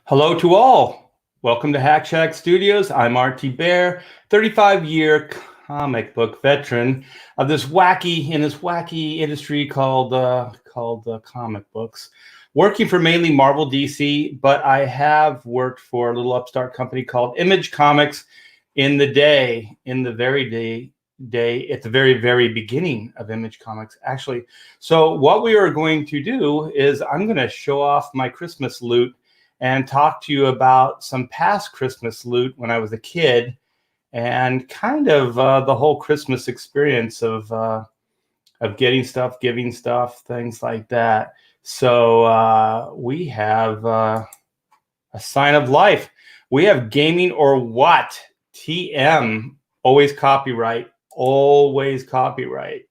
Hello to all. Welcome to Hack Shack Studios. I'm RT Bear, 35-year comic book veteran of this wacky industry called comic books. Working for mainly Marvel, DC, but I have worked for a little upstart company called Image Comics in the very beginning of Image Comics, actually. So what we are going to do is I'm going to show off my Christmas loot and talk to you about some past Christmas loot when I was a kid, and kind of the whole Christmas experience of getting stuff, giving stuff, things like that. So we have a sign of life. We have Gaming or What? TM. Always copyright. Always copyright.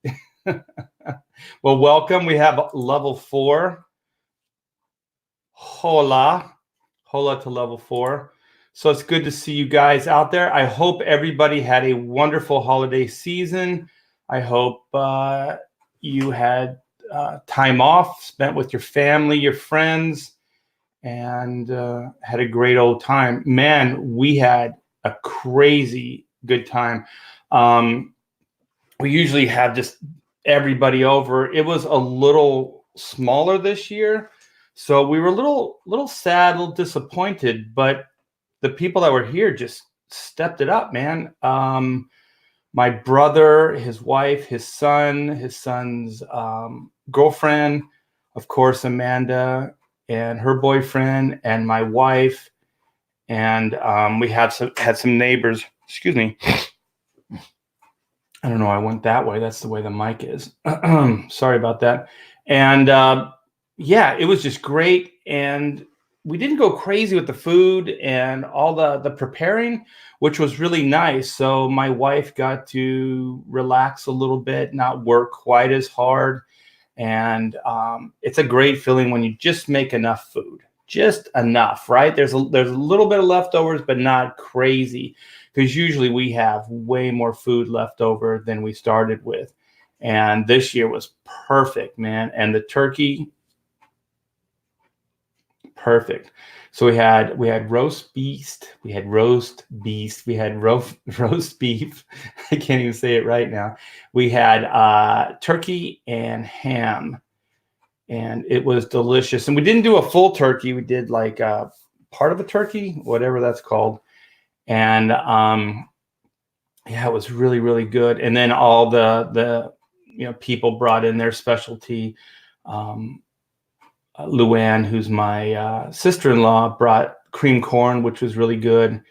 Well, welcome. We have level 4. Hola to level 4. So it's good to see you guys out there. I hope everybody had a wonderful holiday season. I hope you had time off spent with your family, your friends, and had a great old time. Man, we had a crazy good time. We usually have just everybody over. It was a little smaller this year, so we were a little sad, a little disappointed, but the people that were here just stepped it up, man. My brother, his wife, his son's girlfriend, of course, Amanda, and her boyfriend, and my wife, and we had some neighbors. Excuse me. I don't know. I went that way. That's the way the mic is. Sorry about that. And yeah, it was just great. And we didn't go crazy with the food and all the preparing, which was really nice. So my wife got to relax a little bit, not work quite as hard. And it's a great feeling when you just make enough food, just enough, right? There's a little bit of leftovers, but not crazy, because usually we have way more food left over than we started with. And this year was perfect, man. And the turkey, perfect. So we had roast beast, we had roast beef. I can't even say it right now. We had turkey and ham, and it was delicious. And we didn't do a full turkey. We did like part of a turkey, whatever that's called. And yeah, it was really, really good. And then all the people brought in their specialty. Luann, who's my sister-in-law, brought cream corn, which was really good.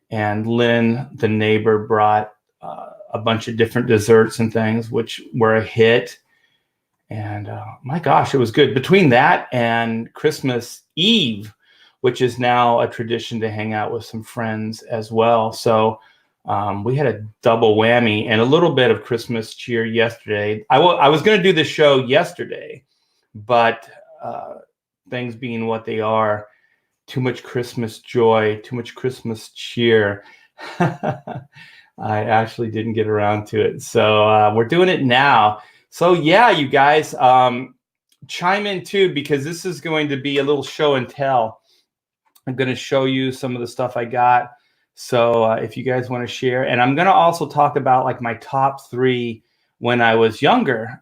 And Lynn, the neighbor, brought a bunch of different desserts and things, which were a hit. And my gosh, it was good. Between that and Christmas Eve, which is now a tradition to hang out with some friends as well. So we had a double whammy and a little bit of Christmas cheer yesterday. I was going to do the show yesterday, but things being what they are, too much Christmas joy, too much Christmas cheer. I actually didn't get around to it. So we're doing it now. So yeah, you guys, chime in too, because this is going to be a little show and tell. I'm going to show you some of the stuff I got. So if you guys want to share, and I'm going to also talk about like my top 3 when I was younger,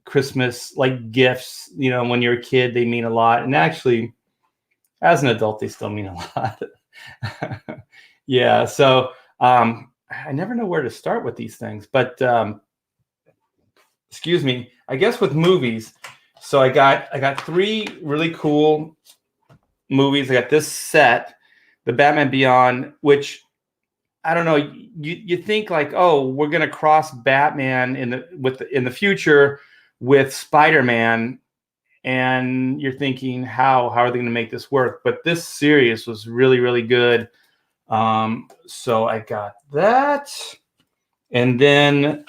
Christmas like gifts. When you're a kid, they mean a lot. And actually, as an adult, they still mean a lot. Yeah. So I never know where to start with these things, but excuse me, I guess with movies. So I got 3 really cool movies. I got this set, the Batman Beyond, which I don't know. You think like, oh, we're gonna cross Batman in the future with Spider-Man, and you're thinking how are they gonna make this work? But this series was really, really good. So I got that, and then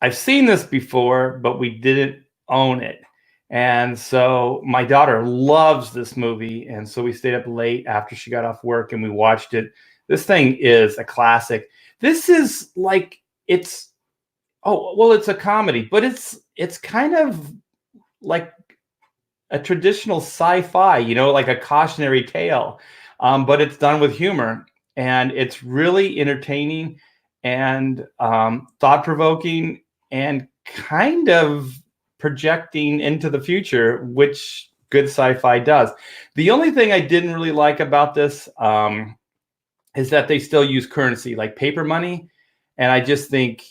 I've seen this before, but we didn't own it. And so my daughter loves this movie. And so we stayed up late after she got off work and we watched it. This thing is a classic. This is like, it's a comedy, but it's kind of like a traditional sci-fi, like a cautionary tale, but it's done with humor, and it's really entertaining and thought-provoking and kind of projecting into the future, which good sci-fi does. The only thing I didn't really like about this is that they still use currency like paper money. And I just think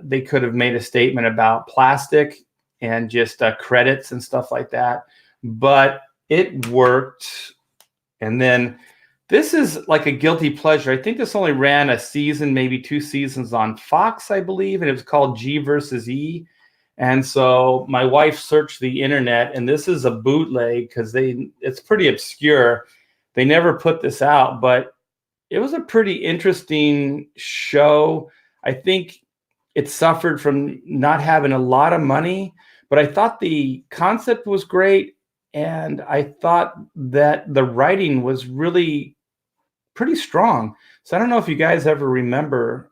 they could have made a statement about plastic and just credits and stuff like that. But it worked. And then this is like a guilty pleasure. I think this only ran a season, maybe 2 seasons on Fox, I believe. And it was called G versus E. And so my wife searched the internet, and this is a bootleg because it's pretty obscure. They never put this out, but it was a pretty interesting show. I think it suffered from not having a lot of money, but I thought the concept was great. And I thought that the writing was really pretty strong. So I don't know if you guys ever remember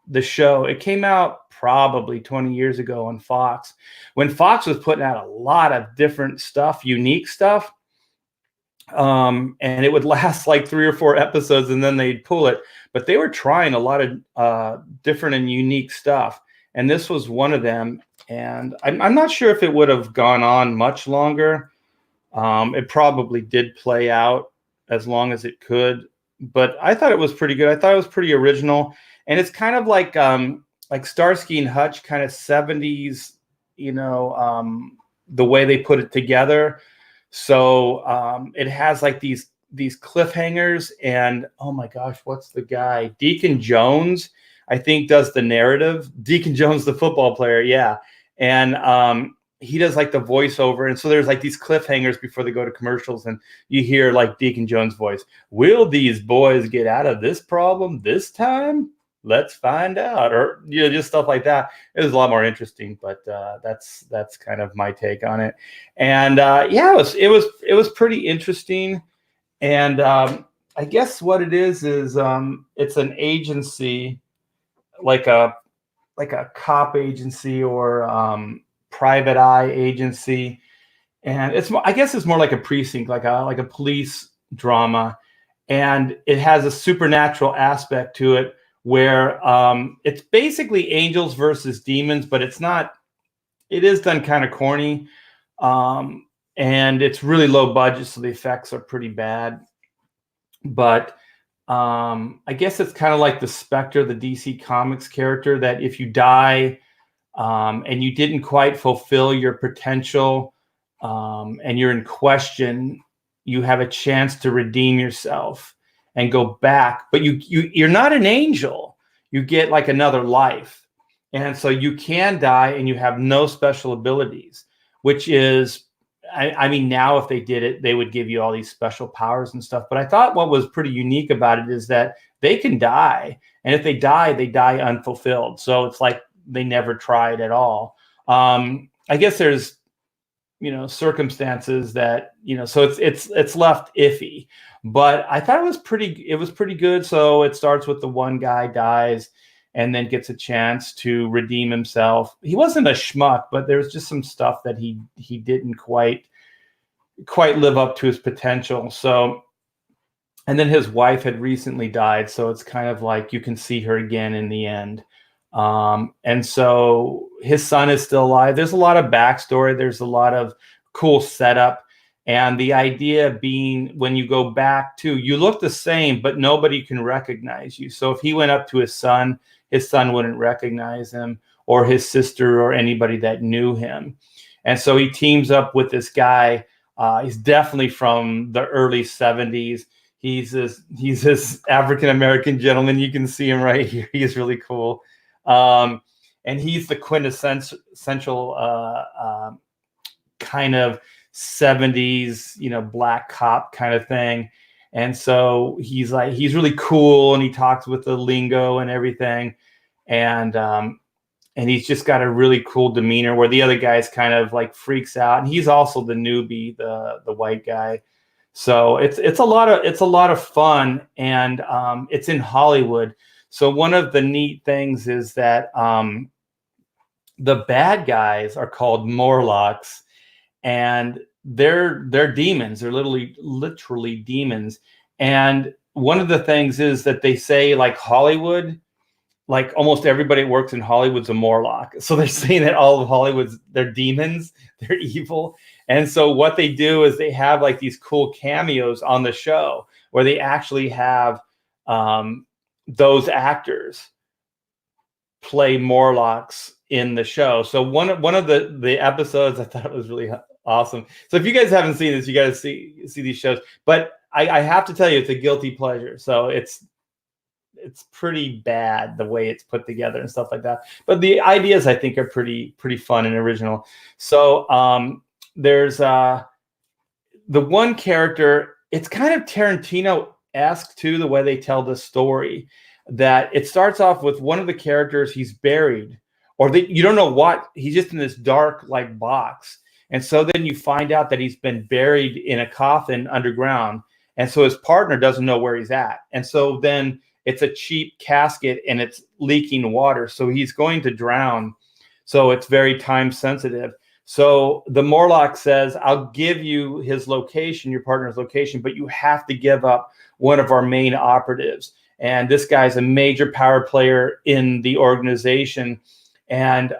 the show. It came out probably 20 years ago on Fox, when Fox was putting out a lot of different stuff, unique stuff. And it would last like 3 or 4 episodes and then they'd pull it. But they were trying a lot of different and unique stuff. And this was one of them. And I'm not sure if it would have gone on much longer. It probably did play out as long as it could. But I thought it was pretty good. I thought it was pretty original. And it's kind of like Starsky and Hutch, kind of 70s, the way they put it together. So it has like these cliffhangers, and oh my gosh, what's the guy? Deacon Jones, I think, does the narrative. Deacon Jones, the football player, yeah. And he does like the voiceover, and so there's like these cliffhangers before they go to commercials, and you hear like Deacon Jones' voice. Will these boys get out of this problem this time? Let's find out, or just stuff like that. It was a lot more interesting, but that's kind of my take on it. And yeah, it was pretty interesting. And I guess what it is it's an agency, like a cop agency or private eye agency, and I guess it's more like a precinct, like a police drama, and it has a supernatural aspect to it where it's basically angels versus demons, but it's not. It is done kind of corny, and it's really low budget, so the effects are pretty bad. But I guess it's kind of like the Spectre, the DC Comics character, that if you die and you didn't quite fulfill your potential and you're in question, you have a chance to redeem yourself and go back. But you're not an angel. You get like another life. And so you can die and you have no special abilities, which is, I mean, now if they did it, they would give you all these special powers and stuff. But I thought what was pretty unique about it is that they can die. And if they die unfulfilled. So it's like they never tried at all. I guess there's, circumstances that, so it's left iffy. But I thought it was pretty good. So it starts with the one guy dies and then gets a chance to redeem himself. He wasn't a schmuck, but there's just some stuff that he didn't quite live up to his potential. So, and then his wife had recently died, so it's kind of like you can see her again in the end. And so his son is still alive. There's a lot of backstory. There's a lot of cool setup. And the idea being, when you go back to, you look the same, but nobody can recognize you. So if he went up to his son wouldn't recognize him, or his sister, or anybody that knew him. And so he teams up with this guy. He's definitely from the early 70s. He's this African-American gentleman. You can see him right here. He's really cool. And he's the quintessential kind of 70s, black cop kind of thing. And so he's really cool, and he talks with the lingo and everything. And he's just got a really cool demeanor, where the other guy's kind of like freaks out. And he's also the newbie, the white guy. So it's a lot of fun, and it's in Hollywood. So one of the neat things is that the bad guys are called Morlocks, and they're demons. They're literally demons. And one of the things is that they say, like, Hollywood, like almost everybody that works in Hollywood's a Morlock. So they're saying that all of Hollywood's, they're demons, they're evil. And so what they do is they have like these cool cameos on the show where they actually have those actors play Morlocks in the show. So one of the episodes, I thought it was really awesome. So if you guys haven't seen this, you got to see these shows. But I have to tell you, it's a guilty pleasure. So it's pretty bad the way it's put together and stuff like that. But the ideas, I think, are pretty fun and original. So there's the one character. It's kind of Tarantino-esque too, the way they tell the story. That it starts off with one of the characters, he's buried, or you don't know what, he's just in this dark like box. And so then you find out that he's been buried in a coffin underground. And so his partner doesn't know where he's at. And so then it's a cheap casket and it's leaking water. So he's going to drown. So it's very time sensitive. So the Morlock says, I'll give you his location, your partner's location, but you have to give up one of our main operatives. And this guy's a major power player in the organization. And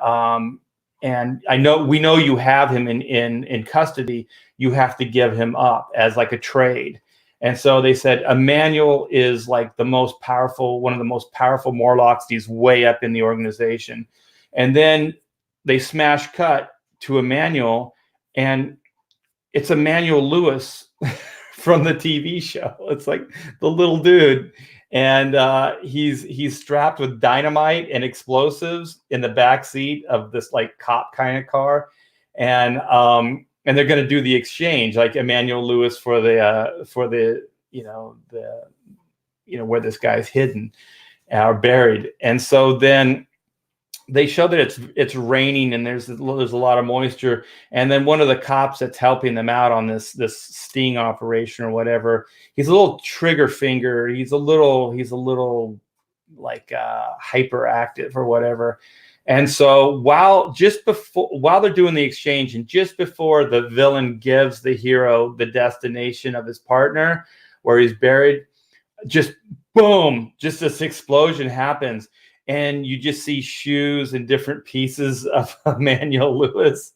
we know you have him in custody. You have to give him up as like a trade. And so they said Emmanuel is like one of the most powerful Morlocks. He's way up in the organization. And then they smash cut to Emmanuel, and it's Emmanuel Lewis from the TV show. It's like the little dude. And he's strapped with dynamite and explosives in the back seat of this like cop kind of car, and they're going to do the exchange, like Emmanuel Lewis for the where this guy's hidden or buried. And so then they show that it's raining and there's a lot of moisture. And then one of the cops that's helping them out on this sting operation or whatever, he's a little trigger finger. He's a little like hyperactive or whatever. And so while they're doing the exchange and just before the villain gives the hero the destination of his partner where he's buried, just boom, just this explosion happens. And you just see shoes and different pieces of Emmanuel Lewis,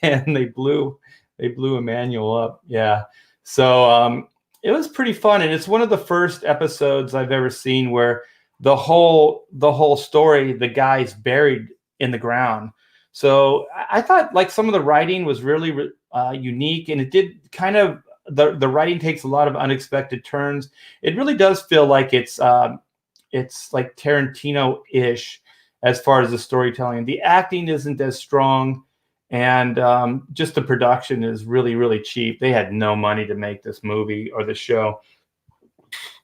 and they blew Emmanuel up. Yeah. So it was pretty fun. And it's one of the first episodes I've ever seen where the whole story, the guy's buried in the ground. So I thought like some of the writing was really unique, and it did kind of, the writing takes a lot of unexpected turns. It really does feel like it's like Tarantino-ish as far as the storytelling. The acting isn't as strong, and just the production is really, really cheap. They had no money to make this movie or the show.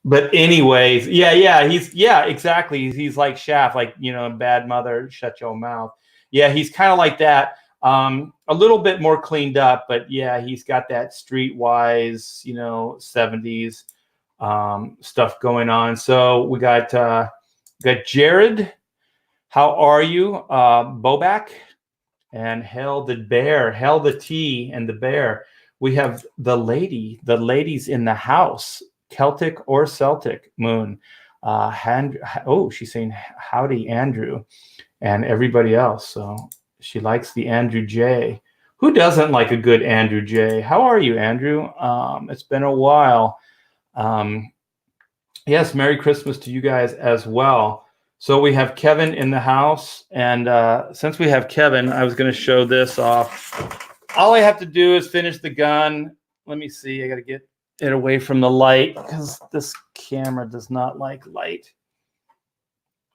But anyways, exactly. He's like Shaft, like, bad mother, shut your mouth. Yeah, he's kind of like that. A little bit more cleaned up, but yeah, he's got that streetwise, 70s stuff going on. So we got Jared. How are you? Bobak and Hell the Bear, Hell the T and the Bear. We have the ladies in the house, Celtic or Celtic Moon. She's saying howdy, Andrew, and everybody else. So she likes the Andrew J. Who doesn't like a good Andrew J? How are you, Andrew? It's been a while. Yes, Merry Christmas to you guys as well. So we have Kevin in the house, and since we have Kevin, I was going to show this off. All I have to do is finish the gun. Let me see. I got to get it away from the light because this camera does not like light.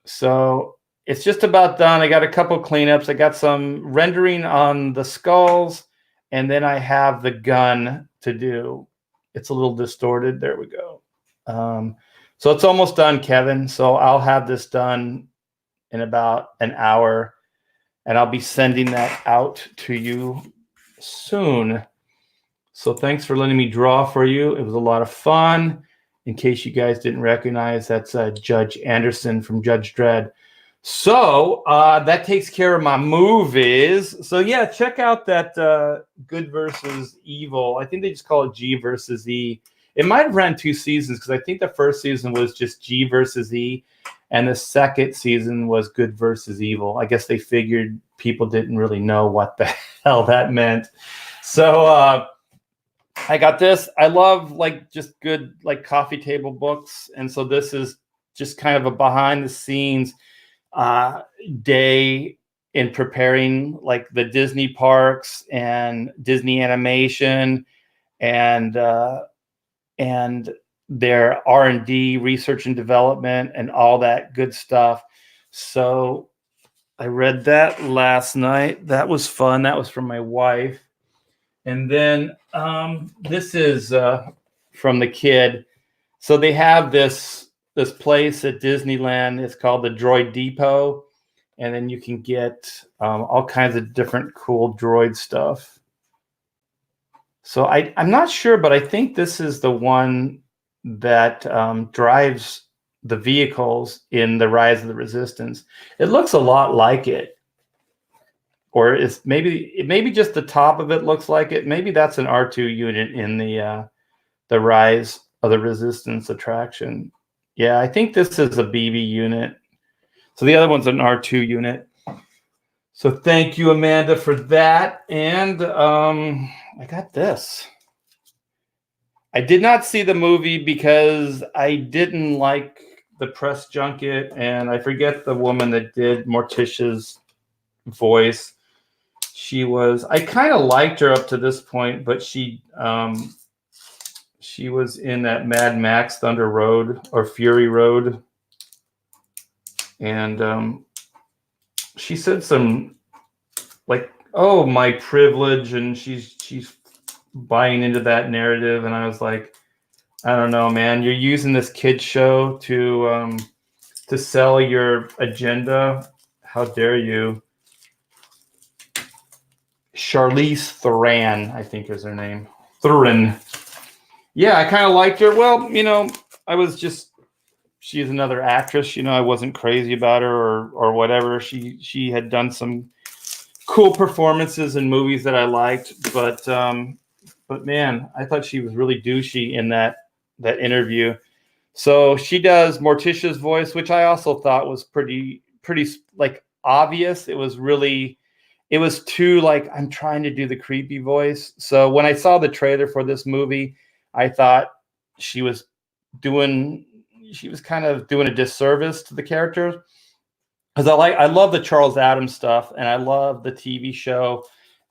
So it's just about done. I got a couple cleanups. I got some rendering on the skulls, and then I have the gun to do. It's a little distorted. There we go. So it's almost done, Kevin. So I'll have this done in about an hour, and I'll be sending that out to you soon. So thanks for letting me draw for you. It was a lot of fun. In case you guys didn't recognize, that's Judge Anderson from Judge Dredd. So that takes care of my movies. So yeah, check out that Good versus Evil. I think they just call it G versus E. It might have ran 2 seasons because I think the first season was just G versus E, and the second season was Good versus Evil. I guess they figured people didn't really know what the hell that meant. So I got this. I love like just good like coffee table books, and so this is just kind of a behind the scenes day in preparing like the Disney parks and Disney animation and their R&D, research and development, and all that good stuff. So I read that last night. That was fun. That was from my wife. And then this is from the kid. So they have this place at Disneyland. It's called the Droid Depot, and then you can get all kinds of different cool droid stuff. So I'm not sure, but I think this is the one that drives the vehicles in the Rise of the Resistance. It looks a lot like it, or it's maybe just the top of it looks like it. Maybe that's an R2 unit in the Rise of the Resistance attraction. Yeah, I think this is a BB unit. So the other one's an R2 unit. So thank you, Amanda, for that. And I got this. I did not see the movie because I didn't like the press junket, and I forget the woman that did Morticia's voice. I kind of liked her up to this point, but she was in that Mad Max Thunder Road or Fury Road, and she said some like, "Oh, my privilege," and she's buying into that narrative, and I was like, I don't know, man. You're using this kid show to sell your agenda. How dare you? Charlize Theron, I think is her name. Theron. Yeah, I kind of liked her. Well, she's another actress. I wasn't crazy about her or whatever. She had done some cool performances in movies that I liked, but man, I thought she was really douchey in that interview. So she does Morticia's voice, which I also thought was pretty like obvious. It was too like, I'm trying to do the creepy voice. So when I saw the trailer for this movie, I thought she was kind of doing a disservice to the character, because I love the Charles Addams stuff, and I love the TV show,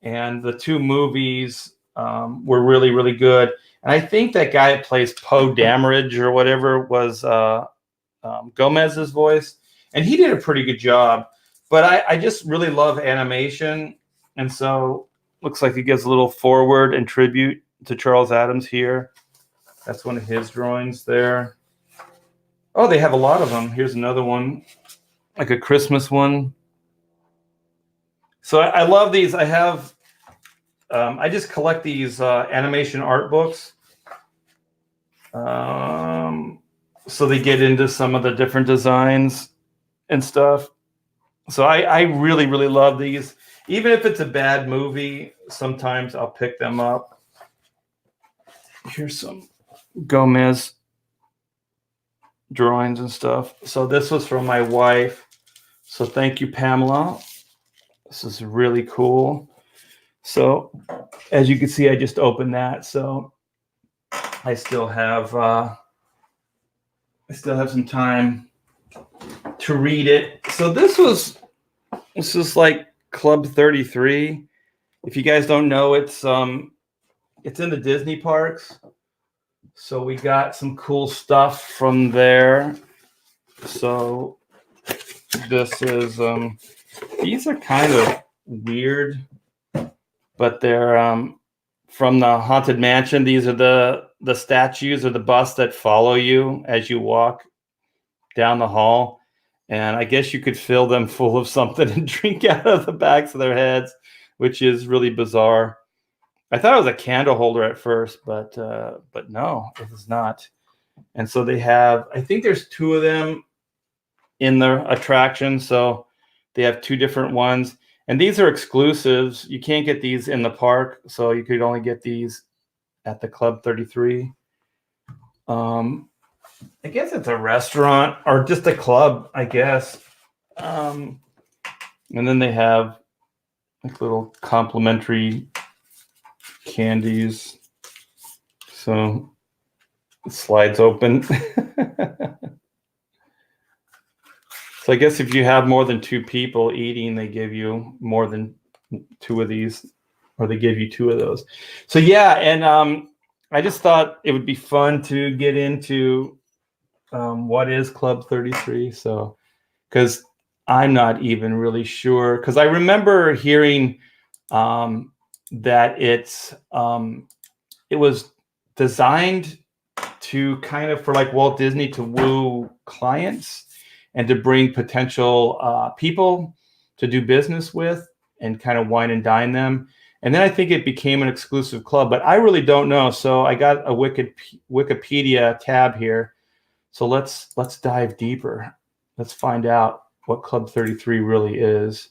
and the 2 movies were really, really good. And I think that guy that plays Poe Dameron or whatever was Gomez's voice, and he did a pretty good job. But I just really love animation, and so looks like he gives a little forward and tribute to Charles Addams here. That's one of his drawings there. Oh, they have a lot of them. Here's another one, like a Christmas one. So I love these. I have, I just collect these animation art books. So they get into some of the different designs and stuff. So I really, really love these. Even if it's a bad movie, sometimes I'll pick them up. Here's some Gomez drawings and stuff. So this was from my wife. So thank you, Pamela. This is really cool. So as you can see, I just opened that. So I still have some time to read it. So this is like Club 33. If you guys don't know, it's in the Disney parks. So we got some cool stuff from there. So this is these are kind of weird, but they're from the Haunted Mansion. These are the statues or the busts that follow you as you walk down the hall. And I guess you could fill them full of something and drink out of the backs of their heads, which is really bizarre. I thought it was a candle holder at first, but no, it is not. And so they have, I think there's 2 of them. in the attraction. So they have two different ones. And these are exclusives. You can't get these in the park. So you could only get these at the Club 33. I guess it's a restaurant or just a club, I guess. And then they have like little complimentary candies. So it slides open. So I guess if you have more than two people eating, they give you more than two of these, or they give you two of those. So yeah, and I just thought it would be fun to get into what is Club 33. So, because I'm not even really sure, because I remember hearing that it was designed to kind of for like Walt Disney to woo clients and to bring potential people to do business with and kind of wine and dine them. And then I think it became an exclusive club, but I really don't know. So I got a Wikipedia tab here. So let's dive deeper. Let's find out what Club 33 really is,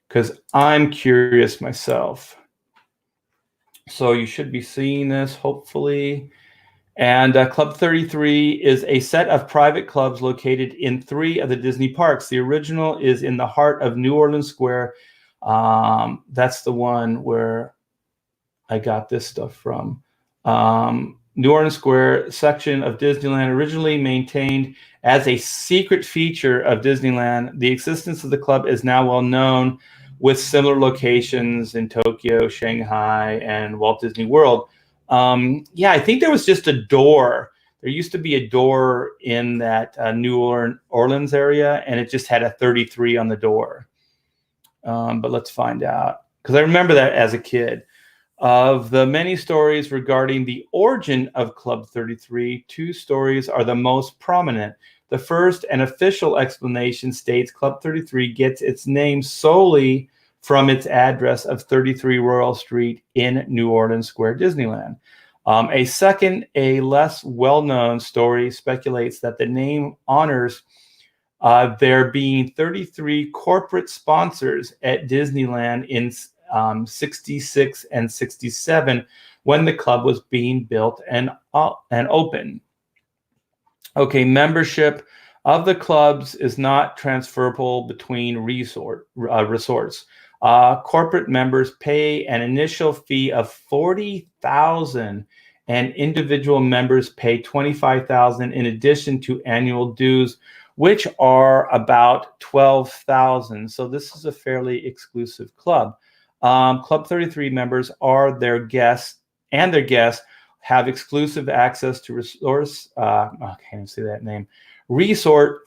because I'm curious myself. So you should be seeing this, hopefully. And Club 33 is a set of private clubs located in 3 of the Disney parks. The original is in the heart of New Orleans Square. That's the one where I got this stuff from. New Orleans Square section of Disneyland, originally maintained as a secret feature of Disneyland. The existence of the club is now well known, with similar locations in Tokyo, Shanghai, and Walt Disney World. Yeah, I think there was just a door. There used to be a door in that New Orleans area, and it just had a 33 on the door. But let's find out, because I remember that as a kid. Of the many stories regarding the origin of Club 33, 2 stories are the most prominent. The first, an official explanation, states Club 33 gets its name solely from its address of 33 Royal Street in New Orleans Square, Disneyland. A second, a less well-known story, speculates that the name honors there being 33 corporate sponsors at Disneyland in 66 and 67 when the club was being built and open. Okay, membership of the clubs is not transferable between resorts. Corporate members pay an initial fee of $40,000, and individual members pay $25,000 in addition to annual dues, which are about $12,000. So this is a fairly exclusive club. Club 33 members are their guests, and their guests have exclusive access to I can't even say that name, resort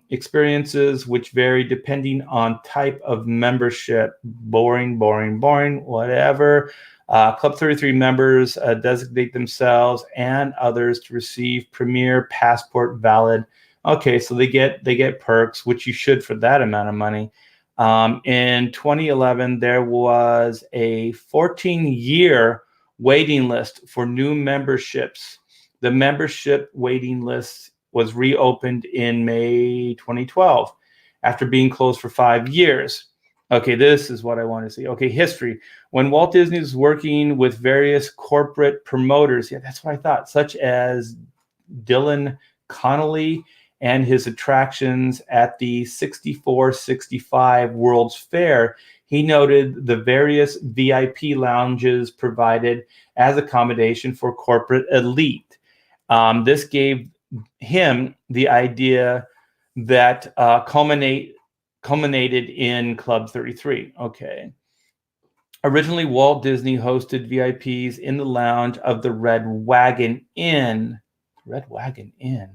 experiences, which vary depending on type of membership. Boring, whatever. Club 33 members designate themselves and others to receive Premier Passport valid. Okay, so they get perks, which you should for that amount of money. In 2011, there was a 14-year waiting list for new memberships. The membership waiting list was reopened in May 2012 after being closed for 5 years. Okay, this is what I want to see. Okay, history. When Walt Disney was working with various corporate promoters, yeah, that's what I thought, such as Dylan Connolly and his attractions at the 64-65 World's Fair, he noted the various VIP lounges provided as accommodation for corporate elite. This gave him the idea that culminated in Club 33. Okay. Originally, Walt Disney hosted VIPs in the lounge of the Red Wagon Inn. Red Wagon Inn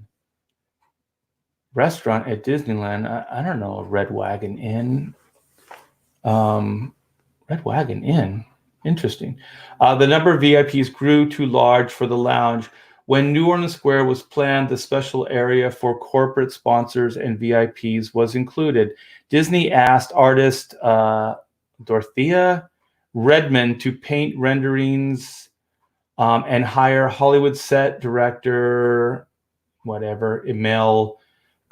restaurant at Disneyland. I don't know a Red Wagon Inn. Red Wagon Inn. Interesting. The number of VIPs grew too large for the lounge. When New Orleans Square was planned, the special area for corporate sponsors and VIPs was included. Disney asked artist Dorothea Redmond to paint renderings and hire Hollywood set director, Emil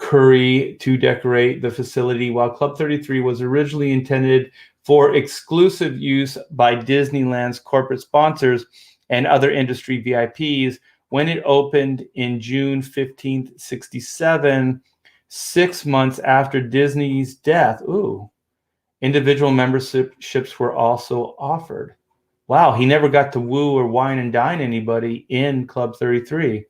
curry to decorate the facility, while Club 33 was originally intended for exclusive use by Disneyland's corporate sponsors and other industry VIPs. When it opened in June 15th, 67, 6 months after Disney's death, individual memberships were also offered. Wow, he never got to woo or wine and dine anybody in Club 33.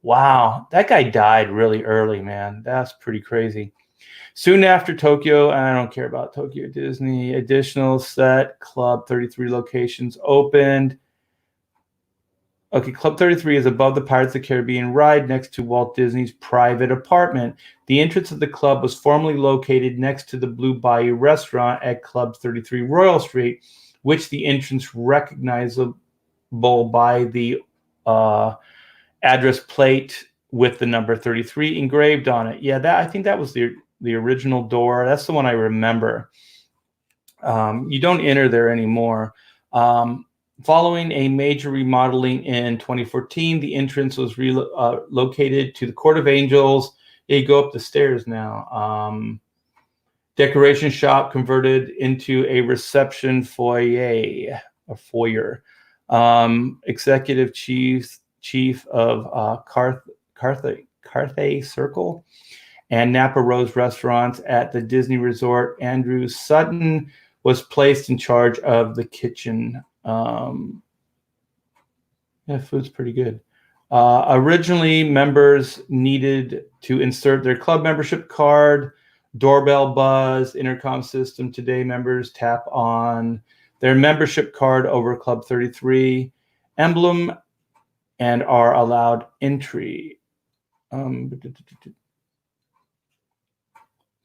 Wow, that guy died really early, man. That's pretty crazy. Soon after Tokyo, I don't care about Tokyo Disney, additional set Club 33 locations opened. Okay, Club 33 is above the Pirates of the Caribbean ride next to Walt Disney's private apartment. The entrance of the club was formerly located next to the Blue Bayou restaurant at Club 33 Royal Street, which the entrance recognizable by the address plate with the number 33 engraved on it. Yeah, I think that was the original door. That's the one I remember. You don't enter there anymore. Following a major remodeling in 2014, the entrance was relocated to the Court of Angels. You go up the stairs now. Decoration shop converted into a reception foyer. Executive chief of Carthay Circle and Napa Rose restaurants at the Disney Resort. Andrew Sutton was placed in charge of the kitchen. Food's pretty good. Originally, members needed to insert their club membership card, doorbell buzz, intercom system. Today, members tap on their membership card over Club 33 emblem and are allowed entry.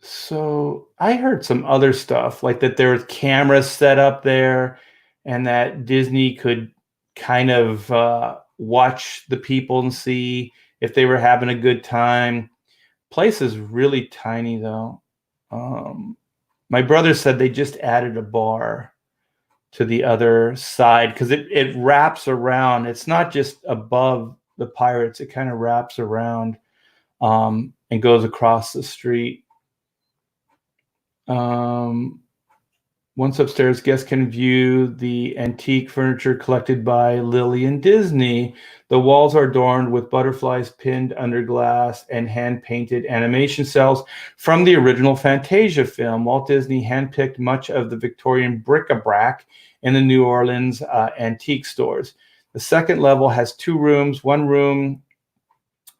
So I heard some other stuff, like that there was cameras set up there and that Disney could kind of watch the people and see if they were having a good time. Place is really tiny, though. My brother said they just added a bar to the other side because it wraps around. It's not just above the Pirates. It kind of wraps around and goes across the street. Once upstairs, guests can view the antique furniture collected by Lillian Disney. The walls are adorned with butterflies pinned under glass and hand-painted animation cells from the original Fantasia film. Walt Disney handpicked much of the Victorian bric-a-brac in the New Orleans antique stores. The second level has 2 rooms. One room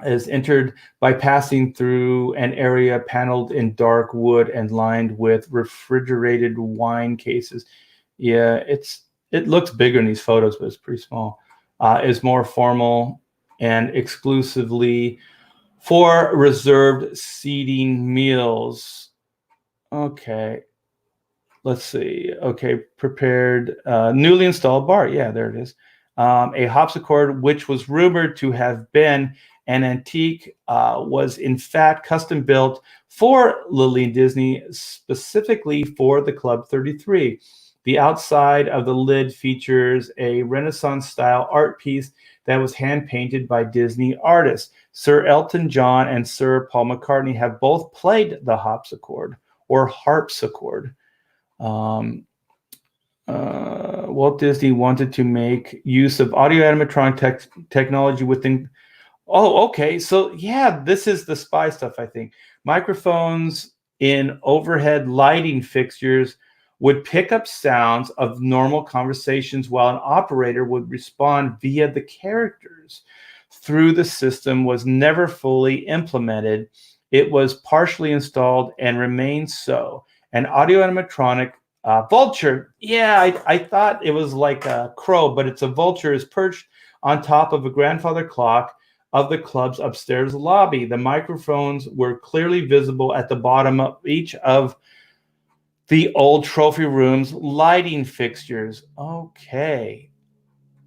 is entered by passing through an area paneled in dark wood and lined with refrigerated wine cases. Yeah, it looks bigger in these photos, but it's pretty small. Is more formal and exclusively for reserved seating meals. Okay. Let's see. Okay, prepared, newly installed bar. Yeah, there it is. A harpsichord, which was rumored to have been an antique, was in fact custom built for Lillian Disney, specifically for the Club 33. The outside of the lid features a Renaissance-style art piece that was hand-painted by Disney artists. Sir Elton John and Sir Paul McCartney have both played the harpsichord or harpsichord. Walt Disney wanted to make use of audio animatronic technology within. Oh, okay. So yeah, this is the spy stuff, I think. Microphones in overhead lighting fixtures would pick up sounds of normal conversations while an operator would respond via the characters. Through the system was never fully implemented. It was partially installed and remains so. An audio animatronic vulture. Yeah, I thought it was like a crow, but it's a vulture is perched on top of a grandfather clock of the club's upstairs lobby. The microphones were clearly visible at the bottom of each of the old trophy room's lighting fixtures. Okay.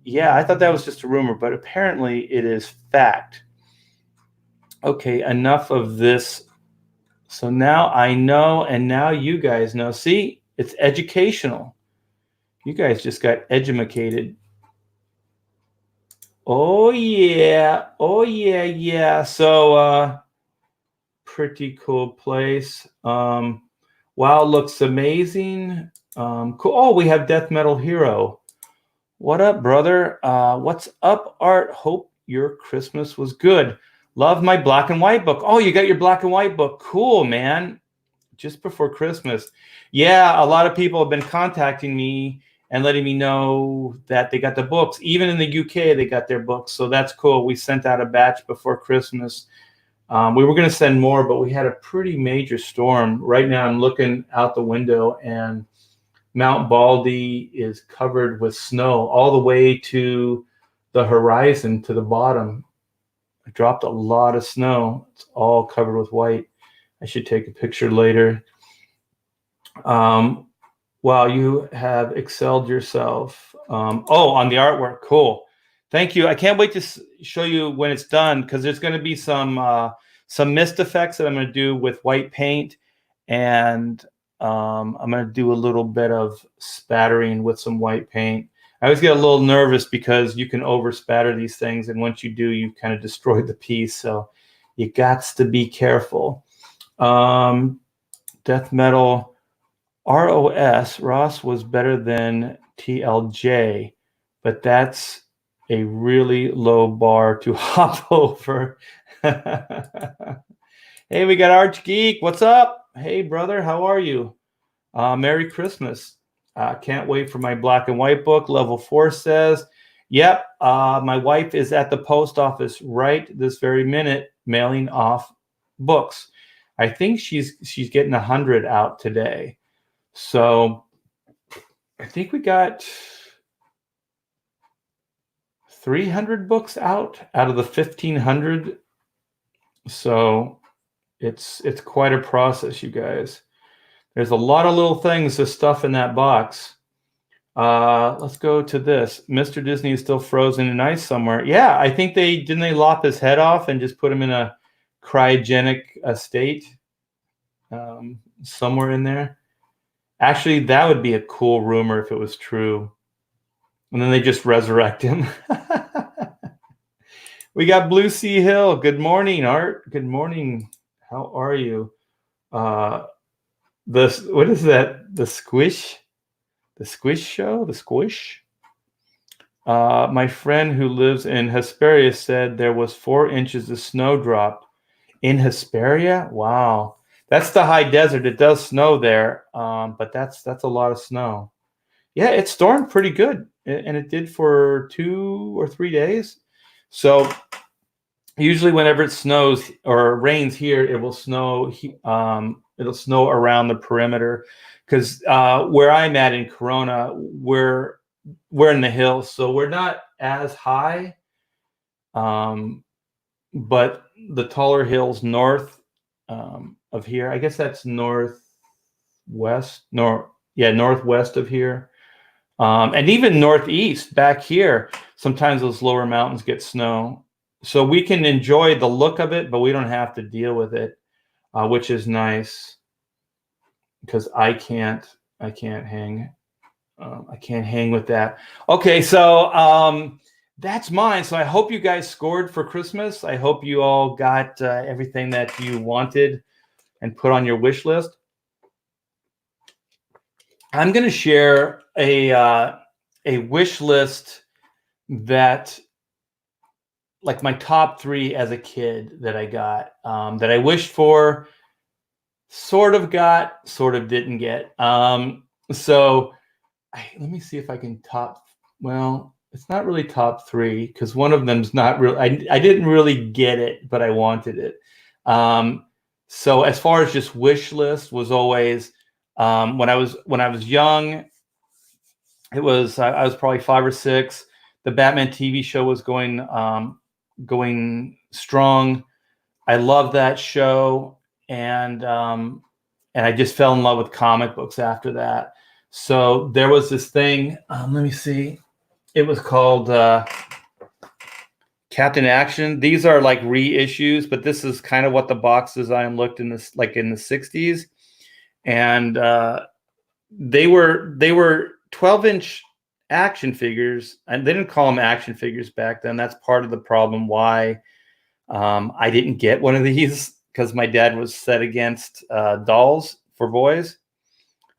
Yeah, I thought that was just a rumor, but apparently it is fact. Okay, enough of this. So now I know, and now you guys know. See, it's educational. You guys just got edumacated. Oh, yeah. Oh, yeah, yeah. So pretty cool place. Wow, looks amazing. Cool. Oh, we have Death Metal Hero. What up, brother? What's up, Art? Hope your Christmas was good. Love my black and white book. Oh, you got your black and white book. Cool, man. Just before Christmas. Yeah, a lot of people have been contacting me and letting me know that they got the books. Even in the UK, they got their books. So that's cool. We sent out a batch before Christmas. We were going to send more, but we had a pretty major storm. Right now, I'm looking out the window, and Mount Baldy is covered with snow all the way to the horizon, to the bottom. I dropped a lot of snow. It's all covered with white. I should take a picture later. Wow, you have excelled yourself. Oh, on the artwork. Cool. Thank you. I can't wait to show you when it's done, because there's going to be some mist effects that I'm going to do with white paint, and I'm going to do a little bit of spattering with some white paint. I always get a little nervous because you can over spatter these things, and once you do, you kind of destroy the piece. So you got to be careful. Death Metal Ross was better than TLJ, but that's a really low bar to hop over. Hey, we got Arch Geek. What's up? Hey, brother, how are you? Merry Christmas. Can't wait for my black and white book. Level 4 says, yep, my wife is at the post office right this very minute mailing off books. I think she's getting 100 out today. So I think we got 300 books out of the 1,500. So it's quite a process, you guys. There's a lot of little things to stuff in that box. Let's go to this. Mr. Disney is still frozen in ice somewhere. Yeah, I think they lop his head off and just put him in a cryogenic state somewhere in there. Actually, that would be a cool rumor if it was true. And then they just resurrect him. We got Blue Sea Hill. Good morning, Art. Good morning. How are you? What is that? The Squish? The Squish Show? The Squish? My friend who lives in Hesperia said there was 4 inches of snow dropped in Hesperia. Wow. That's the high desert. It does snow there, but that's a lot of snow. Yeah, it stormed pretty good, and it did for 2 or 3 days. So usually whenever it snows or rains here, it will snow. It'll snow around the perimeter, because where I'm at in Corona, we're in the hills, so we're not as high. But the taller hills north of here, I guess that's northwest of here, and even northeast back here, sometimes those lower mountains get snow, so we can enjoy the look of it, but we don't have to deal with it, which is nice, because I can't hang with that. Okay, so that's mine. So I hope you guys scored for Christmas. I hope you all got everything that you wanted and put on your wish list. I'm going to share a wish list that, like, my top 3 as a kid that I got, that I wished for, sort of got, sort of didn't get. So let me see if I can top. Well, it's not really top 3, because one of them's not real. I didn't really get it, but I wanted it. So as far as just wish list was always, when I was young, it was I was probably 5 or 6. The Batman TV show was going strong. I loved that show, and I just fell in love with comic books after that. So there was this thing. Let me see. It was called Captain Action. These are like reissues, but this is kind of what the box design looked in this, like in the 60s. And they were 12-inch action figures, and they didn't call them action figures back then. That's part of the problem why I didn't get one of these, because my dad was set against dolls for boys.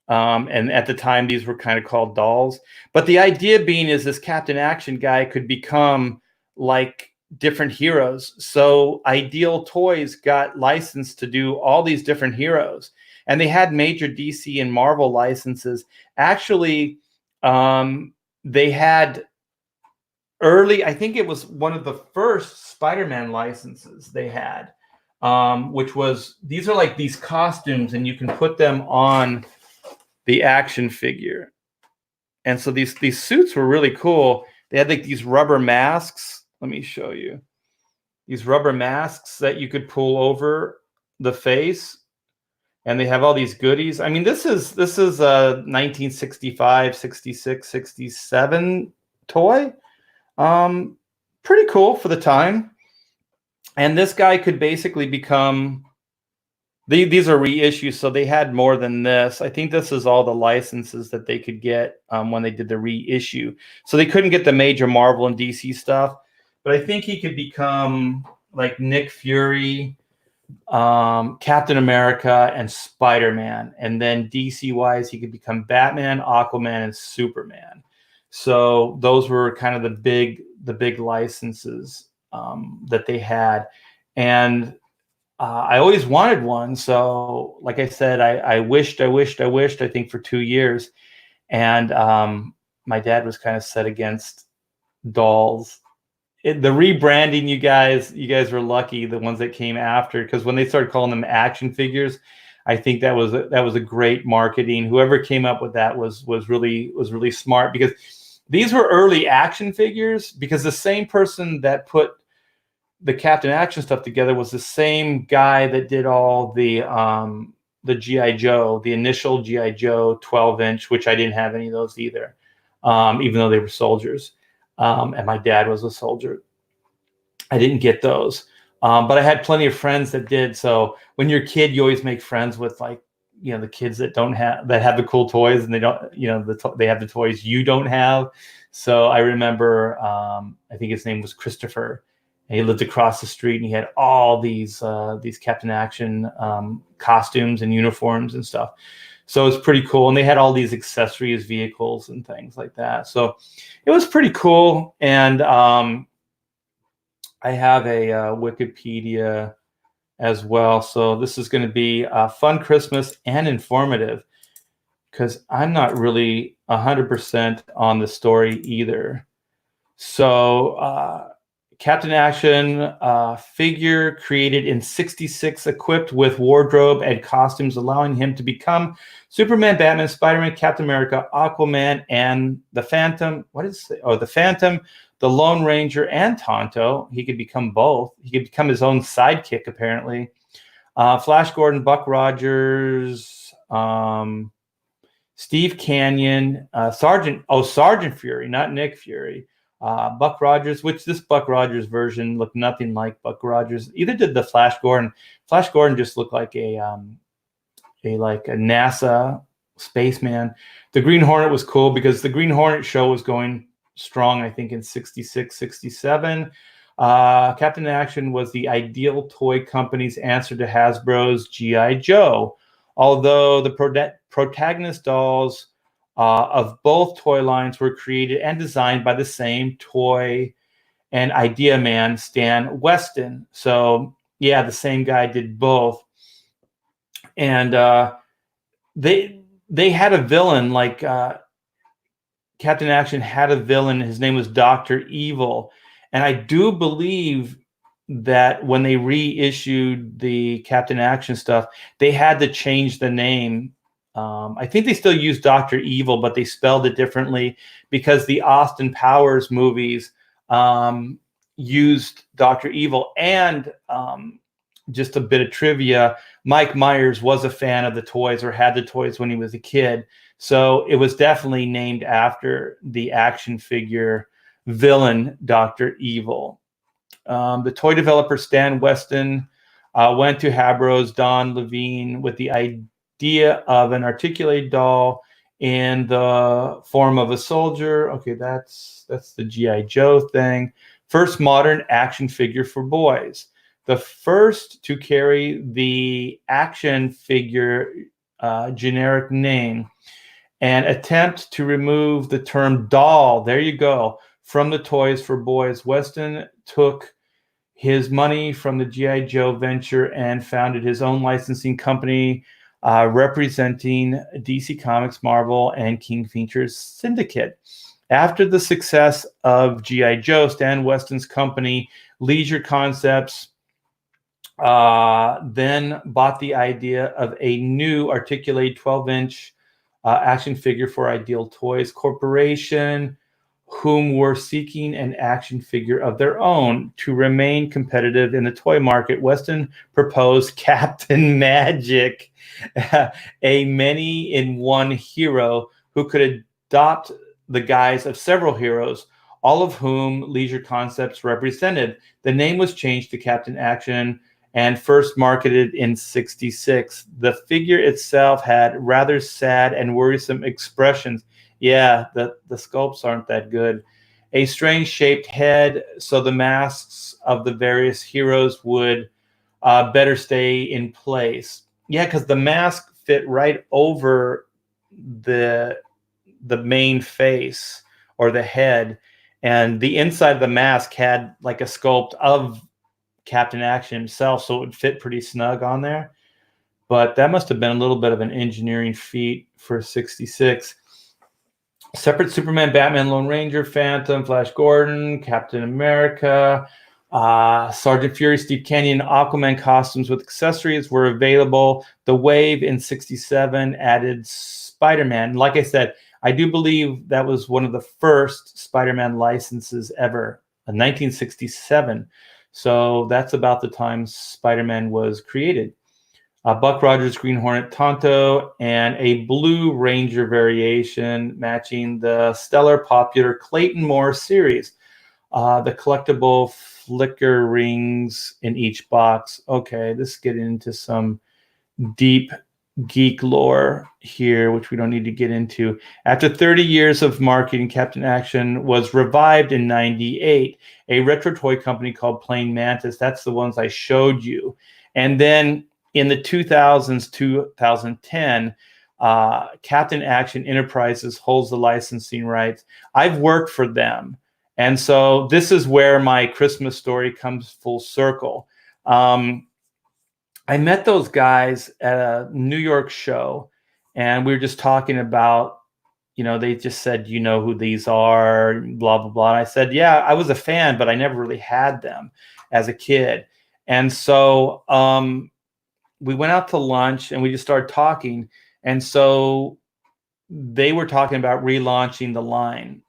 And at the time, these were kind of called dolls. But the idea being is this Captain Action guy could become like different heroes. So Ideal Toys got licensed to do all these different heroes. And they had major DC and Marvel licenses. Actually, they had early, I think it was one of the first Spider-Man licenses they had, which was, these are like these costumes and you can put them on the action figure. And so these suits were really cool. They had like these rubber masks. Let me show you. These rubber masks that you could pull over the face. And they have all these goodies. I mean, this is a 1965, 66, 67 toy. Pretty cool for the time. And this guy could basically become, these are reissues, so they had more than this. I think this is all the licenses that they could get when they did the reissue. So they couldn't get the major Marvel and DC stuff, but I think he could become like Nick Fury, Captain America, and Spider-Man. And then DC-wise, he could become Batman, Aquaman, and Superman. So those were kind of the big licenses that they had. And I always wanted one. So like I said, I wished, I think for 2 years. And my dad was kind of set against dolls. The rebranding, you guys were lucky, the ones that came after, because when they started calling them action figures, I think that was a great marketing. Whoever came up with that was really smart, because these were early action figures, because the same person that put the Captain Action stuff together was the same guy that did all the G.I. Joe, the initial G.I. Joe 12-inch, which I didn't have any of those either, even though they were soldiers. And my dad was a soldier. I didn't get those. But I had plenty of friends that did. So when you're a kid, you always make friends with, like, the kids that have the cool toys, and they don't, they have the toys you don't have. So I remember, I think his name was Christopher. And he lived across the street, and he had all these Captain Action costumes and uniforms and stuff. So it was pretty cool. And they had all these accessories, vehicles, and things like that. So it was pretty cool. And I have a Wikipedia as well. So this is going to be a fun Christmas and informative, because I'm not really 100% on the story either. So Captain Action figure created in '66, equipped with wardrobe and costumes, allowing him to become Superman, Batman, Spider-Man, Captain America, Aquaman, and the Phantom. The Phantom, the Lone Ranger, and Tonto. He could become both. He could become his own sidekick, apparently. Flash Gordon, Buck Rogers, Steve Canyon, Sergeant Fury, not Nick Fury. Buck Rogers, which this Buck Rogers version looked nothing like Buck Rogers. Either did the Flash Gordon. Flash Gordon just looked like a NASA spaceman. The Green Hornet was cool, because the Green Hornet show was going strong, I think, in '66, '67. Captain Action was the Ideal Toy Company's answer to Hasbro's G.I. Joe, although the protagonist dolls of both toy lines were created and designed by the same toy and idea man, Stan Weston. So yeah, the same guy did both. And they had a villain, like Captain Action had a villain. His name was Dr. Evil. And I do believe that when they reissued the Captain Action stuff, they had to change the name. I think they still use Dr. Evil, but they spelled it differently, because the Austin Powers movies used Dr. Evil. And just a bit of trivia, Mike Myers was a fan of the toys, or had the toys when he was a kid. So it was definitely named after the action figure villain, Dr. Evil. The toy developer Stan Weston went to Hasbro's Don Levine with the idea of an articulated doll in the form of a soldier. Okay, that's the G.I. Joe thing. First modern action figure for boys. the first to carry the action figure generic name, and attempt to remove the term doll, there you go, from the Toys for Boys. Weston took his money from the G.I. Joe venture and founded his own licensing company representing DC Comics, Marvel, and King Features Syndicate. After the success of G.I. Joe, Stan Weston's company, Leisure Concepts, then bought the idea of a new articulated 12-inch action figure for Ideal Toys Corporation, whom were seeking an action figure of their own. To remain competitive in the toy market, Weston proposed Captain Magic, a many-in-one hero who could adopt the guise of several heroes, all of whom Leisure Concepts represented. The name was changed to Captain Action and first marketed in '66. The figure itself had rather sad and worrisome expressions. Yeah, the sculpts aren't that good. A strange shaped head, so the masks of the various heroes would better stay in place. Yeah, because the mask fit right over the main face or the head, and the inside of the mask had like a sculpt of Captain Action himself, so it would fit pretty snug on there. But that must have been a little bit of an engineering feat for '66. Separate Superman, Batman, Lone Ranger, Phantom, Flash Gordon, Captain America, Sergeant Fury, Steve Canyon, Aquaman costumes with accessories were available. The Wave in '67 added Spider-Man. Like I said, I do believe that was one of the first Spider-Man licenses ever, in 1967. So that's about the time Spider-Man was created. Buck Rogers, Green Hornet, Tonto, and a Blue Ranger variation matching the stellar popular Clayton Moore series. The collectible flicker rings in each box. Okay, let's get into some deep geek lore here, which we don't need to get into. After 30 years of marketing, Captain Action was revived in '98. A retro toy company called Plain Mantis. That's the ones I showed you. And then in the 2000s, 2010, Captain Action Enterprises holds the licensing rights. I've worked for them. And so this is where my Christmas story comes full circle. I met those guys at a New York show, and we were just talking about, they just said, you know who these are, blah, blah, blah. And I said, yeah, I was a fan, but I never really had them as a kid. And so we went out to lunch and we just started talking. And so they were talking about relaunching the line.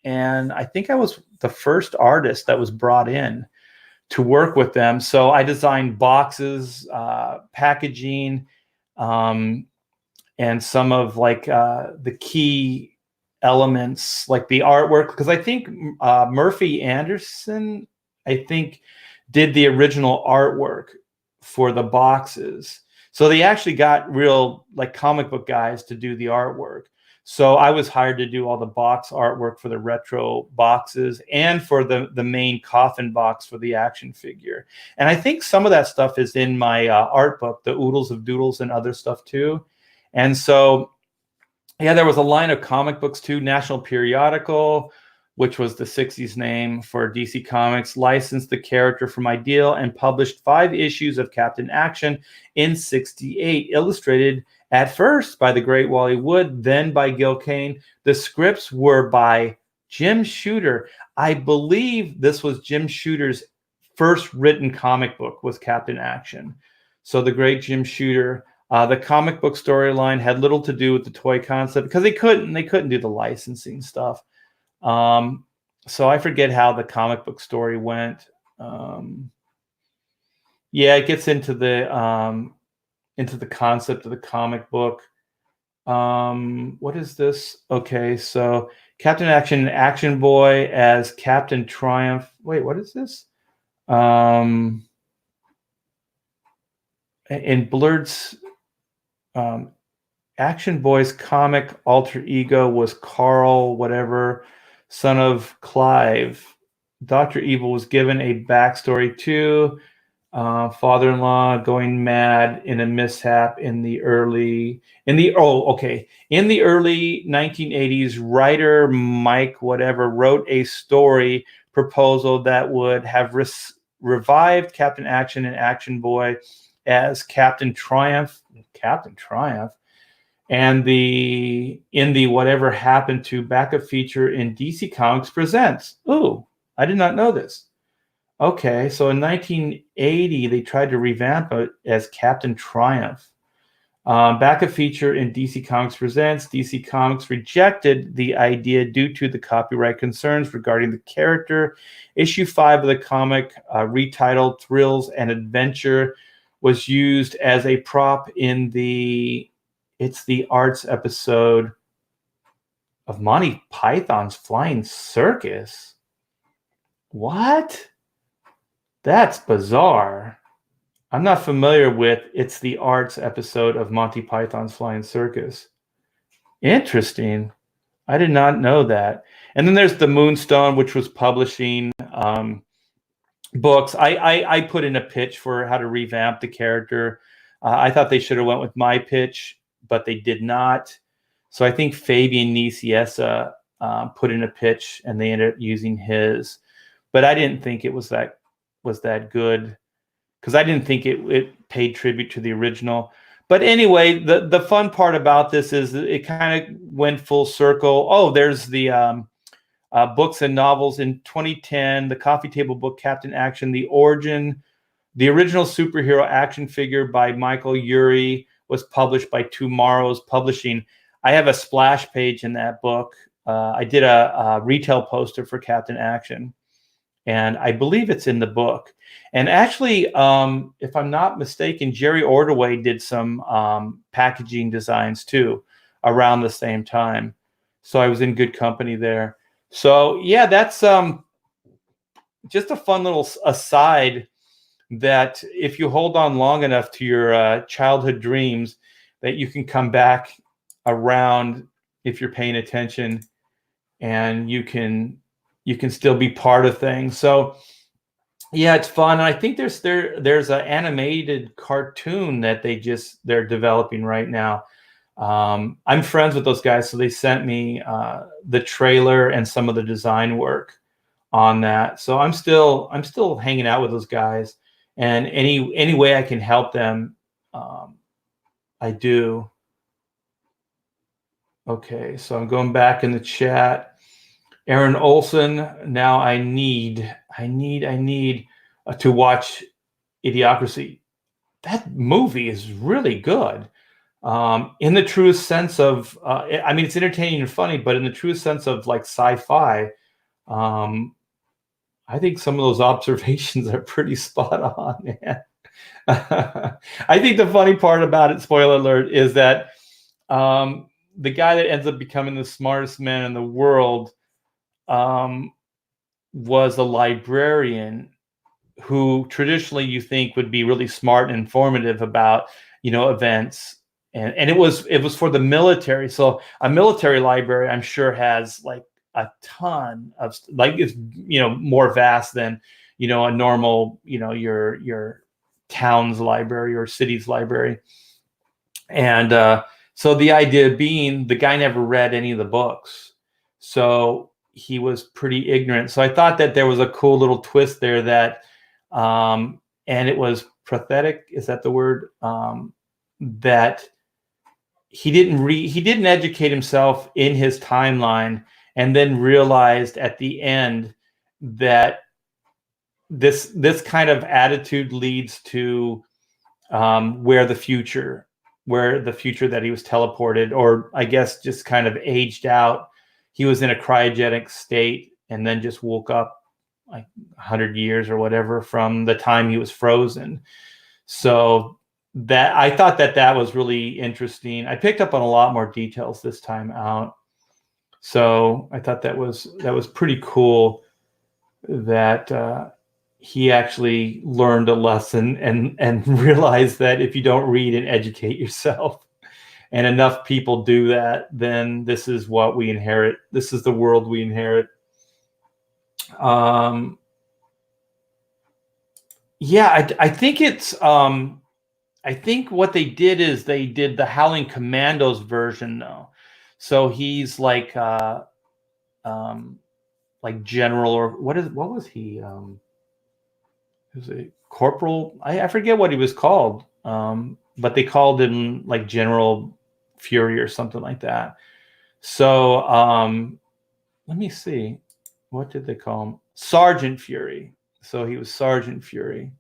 And I think I was the first artist that was brought in to work with them. So I designed boxes, packaging, and some of the key elements, like the artwork, because I think Murphy Anderson, I think, did the original artwork for the boxes. So they actually got real comic book guys to do the artwork. So I was hired to do all the box artwork for the retro boxes and for the main coffin box for the action figure. And I think some of that stuff is in my art book, the Oodles of Doodles and other stuff too. And so, yeah, there was a line of comic books too. National Periodical, which was the '60s name for DC Comics, licensed the character from Ideal and published 5 issues of Captain Action in '68, illustrated at first by the great Wally Wood, then by Gil Kane. The scripts were by Jim Shooter. I believe this was Jim Shooter's first written comic book, was Captain Action. So the great Jim Shooter. The comic book storyline had little to do with the toy concept because they couldn't do the licensing stuff. So I forget how the comic book story went. Yeah, it gets into the concept of the comic book. What is this? Okay, so Captain Action, Action Boy as Captain Triumph. Wait, what is this? In Blurd's Action Boy's comic alter ego was Carl, whatever, son of Clive. Dr. Evil was given a backstory too. Father-in-law going mad in a mishap in the early 1980s. Writer Mike whatever wrote a story proposal that would have revived Captain Action and Action Boy as Captain Triumph, and in the Whatever Happened to backup feature in DC Comics Presents. Ooh, I did not know this. Okay, so in 1980, they tried to revamp it as Captain Triumph. Backup feature in DC Comics Presents. DC Comics rejected the idea due to the copyright concerns regarding the character. Issue 5 of the comic, retitled Thrills and Adventure, was used as a prop in the Arts episode of Monty Python's Flying Circus. What? That's bizarre. I'm not familiar with It's the Arts episode of Monty Python's Flying Circus. Interesting. I did not know that. And then there's the Moonstone, which was publishing books. I put in a pitch for how to revamp the character. I thought they should have went with my pitch, but they did not. So I think Fabian Nicieza put in a pitch, and they ended up using his. But I didn't think it was that good, because I didn't think it paid tribute to the original. But anyway, the fun part about this is it kind of went full circle. Oh, there's the books and novels in 2010, the coffee table book Captain Action, the original superhero action figure by Michael Urey was published by Tomorrow's Publishing. I have a splash page in that book. I did a retail poster for Captain Action, and I believe it's in the book. And actually, if I'm not mistaken, Jerry Ordway did some packaging designs too around the same time. So I was in good company there. So yeah, that's just a fun little aside, that if you hold on long enough to your childhood dreams, that you can come back around if you're paying attention, and you can still be part of things. So yeah, it's fun. And I think there's an animated cartoon that they're developing right now. I'm friends with those guys, so they sent me the trailer and some of the design work on that. So I'm still hanging out with those guys, and any way I can help them, I do. Okay, so I'm going back in the chat. Aaron Olson. Now I need to watch Idiocracy. That movie is really good. In the truest sense of, I mean, it's entertaining and funny, but in the truest sense of like sci-fi, I think some of those observations are pretty spot on, man. I think the funny part about it, spoiler alert, is that the guy that ends up becoming the smartest man in the world was a librarian who traditionally you think would be really smart and informative about, events. And it was for the military. So a military library, I'm sure, has like a ton of, like, it's, more vast than, a normal, your town's library or city's library. And so the idea being, the guy never read any of the books. So he was pretty ignorant. So I thought that there was a cool little twist there, that, and it was pathetic. Is that the word? That he didn't educate himself in his timeline, and then realized at the end that this kind of attitude leads to where the future that he was teleported, or I guess just kind of aged out. He was in a cryogenic state and then just woke up like 100 years or whatever from the time he was frozen. So that, I thought that was really interesting. I picked up on a lot more details this time out. So I thought that was pretty cool, that he actually learned a lesson and realized that if you don't read and educate yourself, and enough people do that, then this is what we inherit. This is the world we inherit. Yeah, I think it's I think what they did is they did the Howling Commandos version though. So he's um like general, or what was he? Was a corporal. I forget what he was called. But they called him like General Fury or something like that. So let me see. What did they call him? Sergeant Fury. So he was Sergeant Fury.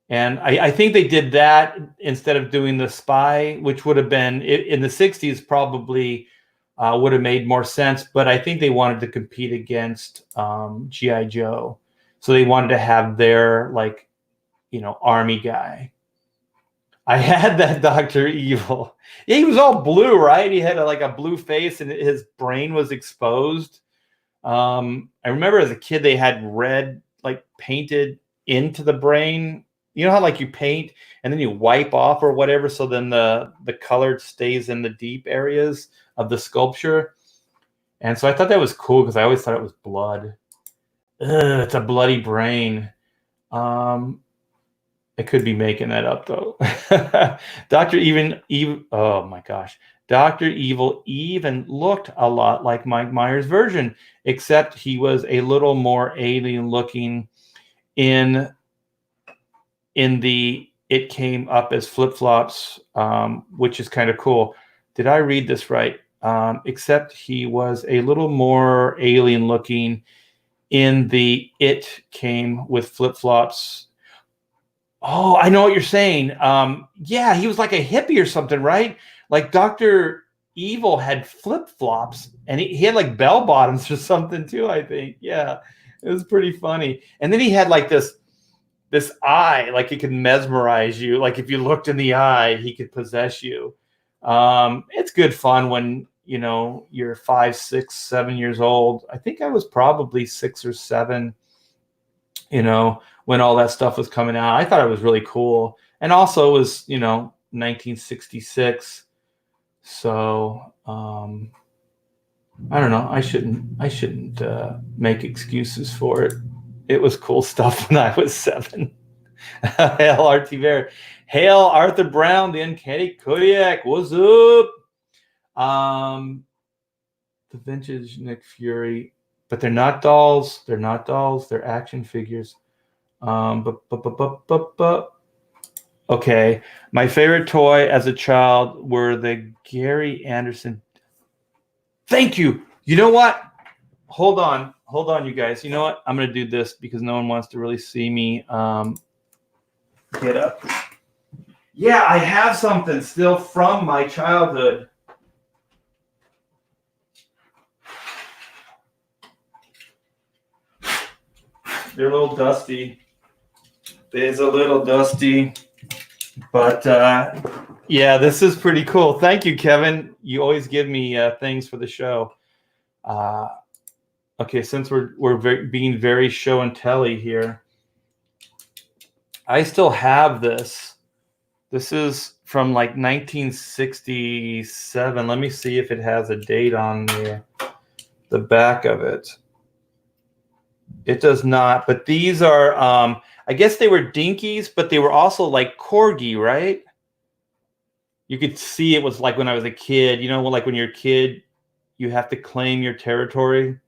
And I think they did that instead of doing the spy, which would have been in the 60s probably would have made more sense. But I think they wanted to compete against G.I. Joe. So they wanted to have their like, army guy. I had that Dr. Evil. Yeah, he was all blue, right? He had like a blue face and his brain was exposed. I remember as a kid, they had red like painted into the brain. You know how like you paint and then you wipe off or whatever, so then the color stays in the deep areas of the sculpture. And so I thought that was cool because I always thought it was blood. Ugh, it's a bloody brain. Um, I could be making that up though. Dr. Even oh my gosh. Dr. Evil even looked a lot like Mike Myers' version, except he was a little more alien looking in the it came up as flip-flops, which is kind of cool. Did I read this right? Except he was a little more alien looking in the it came with flip-flops. Oh, I know what you're saying. Yeah, he was like a hippie or something, right? Like Dr. Evil had flip-flops and he had like bell bottoms or something too, I think. Yeah. It was pretty funny. And then he had like this eye, like he could mesmerize you. Like if you looked in the eye, he could possess you. It's good fun when you're 5, 6, 7 years old. I think I was probably 6 or 7, when all that stuff was coming out. I thought it was really cool. And also it was, 1966. So I don't know. I shouldn't make excuses for it. It was cool stuff when I was 7. Hail RT Bear. Hail Arthur Brown, the Uncanny Kodiak. What's up? The vintage Nick Fury. But they're not dolls. They're not dolls. They're action figures. Okay. My favorite toy as a child were the Gary Anderson. Thank you. You know what? Hold on, you guys. You know what? I'm gonna do this because no one wants to really see me get up. Yeah, I have something still from my childhood. They're a little dusty. It's a little dusty, but yeah, this is pretty cool. Thank you, Kevin. You always give me things for the show. Okay, since we're being very show and telly here, I still have this. This is from like 1967. Let me see if it has a date on the back of it. It does not, but these are, I guess they were dinkies, but they were also like corgi, right? You could see it was like when I was a kid, like when you're a kid, you have to claim your territory.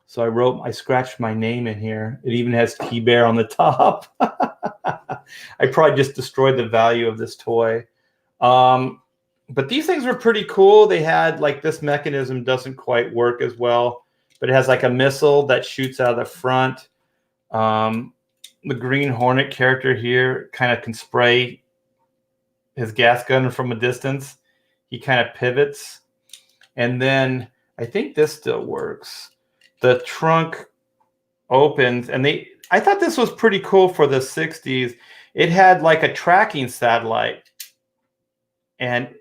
So I scratched my name in here. It even has T-Bear on the top. I probably just destroyed the value of this toy. But these things were pretty cool. They had like this mechanism doesn't quite work as well, but it has like a missile that shoots out of the front. The Green Hornet character here kind of can spray his gas gun from a distance. He kind of pivots. And then I think this still works. The trunk opens, and I thought this was pretty cool for the 60s. It had like a tracking satellite, and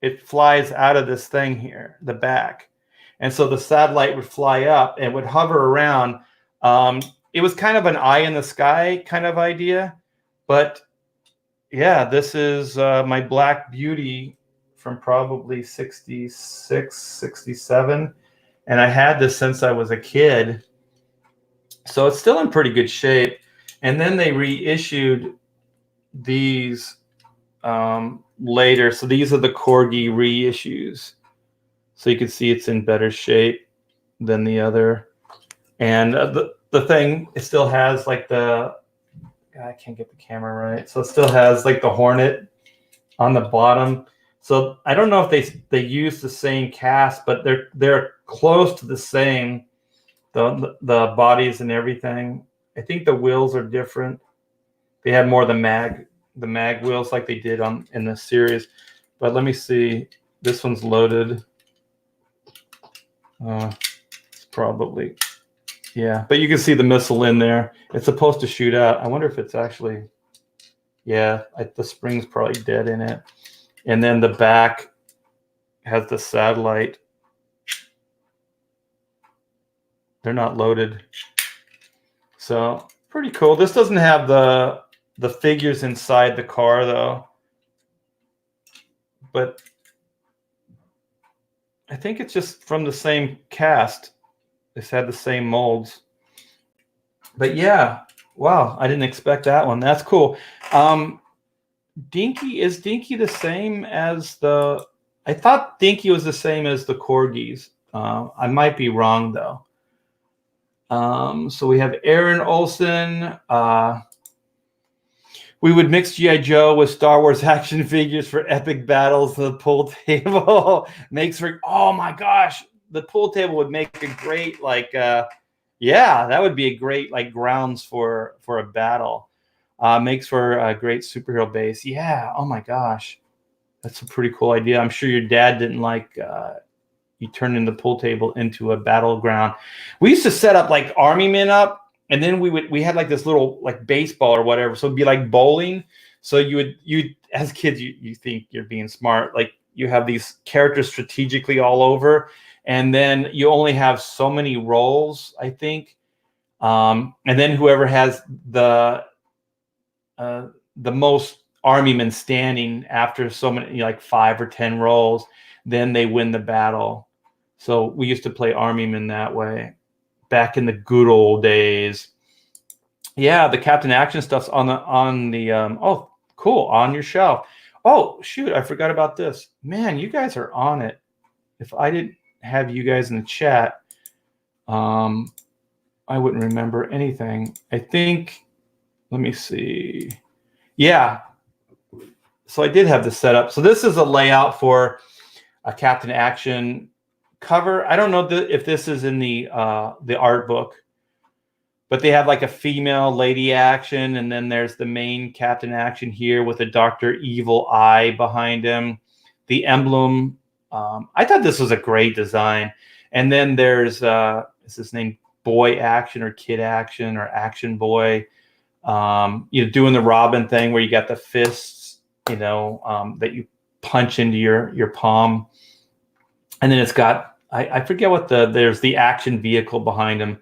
it flies out of this thing here, the back. And so the satellite would fly up and would hover around. It was kind of an eye in the sky kind of idea. But yeah, this is my Black Beauty from probably 66, 67. And I had this since I was a kid. So it's still in pretty good shape. And then they reissued these later. So these are the Corgi reissues. So you can see it's in better shape than the other. And the thing, it still has like I can't get the camera right. So it still has like the Hornet on the bottom. So I don't know if they use the same cast, but they're close to the same. The bodies and everything. I think the wheels are different. They have more of the mag wheels like they did in the series. But let me see. This one's loaded. It's probably, yeah. But you can see the missile in there. It's supposed to shoot out. I wonder if it's actually, yeah, the spring's probably dead in it. And then the back has the satellite. They're not loaded. So pretty cool. This doesn't have the figures inside the car though. But I think it's just from the same cast. It's had the same molds. But yeah, wow, I didn't expect that one. That's cool. Dinky, is Dinky the same as I thought Dinky was the same as the Corgis. I might be wrong though. So we have Aaron Olson. We would mix G.I. Joe with Star Wars action figures for epic battles. The pool table makes for, oh my gosh, the pool table would make a great, like, yeah, that would be a great, like, grounds for a battle. Makes for a great superhero base. Yeah, oh my gosh. That's a pretty cool idea. I'm sure your dad didn't like you turning the pool table into a battleground. We used to set up like army men up, and then we had like this little like baseball or whatever. So it'd be like bowling. So you as kids you think you're being smart. Like you have these characters strategically all over, and then you only have so many rolls, I think. And then whoever has the most army men standing after so many, like 5 or 10 rolls, then they win the battle. So we used to play army men that way back in the good old days. Yeah, the Captain Action stuff's on the oh, cool, on your shelf. Oh, shoot, I forgot about this. Man, you guys are on it. If I didn't have you guys in the chat, I wouldn't remember anything. I think, let me see. Yeah. So I did have this set up. So this is a layout for a Captain Action cover. I don't know if this is in the art book, but they have like a female Lady Action, and then there's the main Captain Action here with a Dr. Evil eye behind him. The emblem. I thought this was a great design. And then there's is his name Boy Action or Kid Action or Action Boy? Doing the Robin thing where you got the fists, that you punch into your palm. And then it's got, I forget what there's the action vehicle behind him,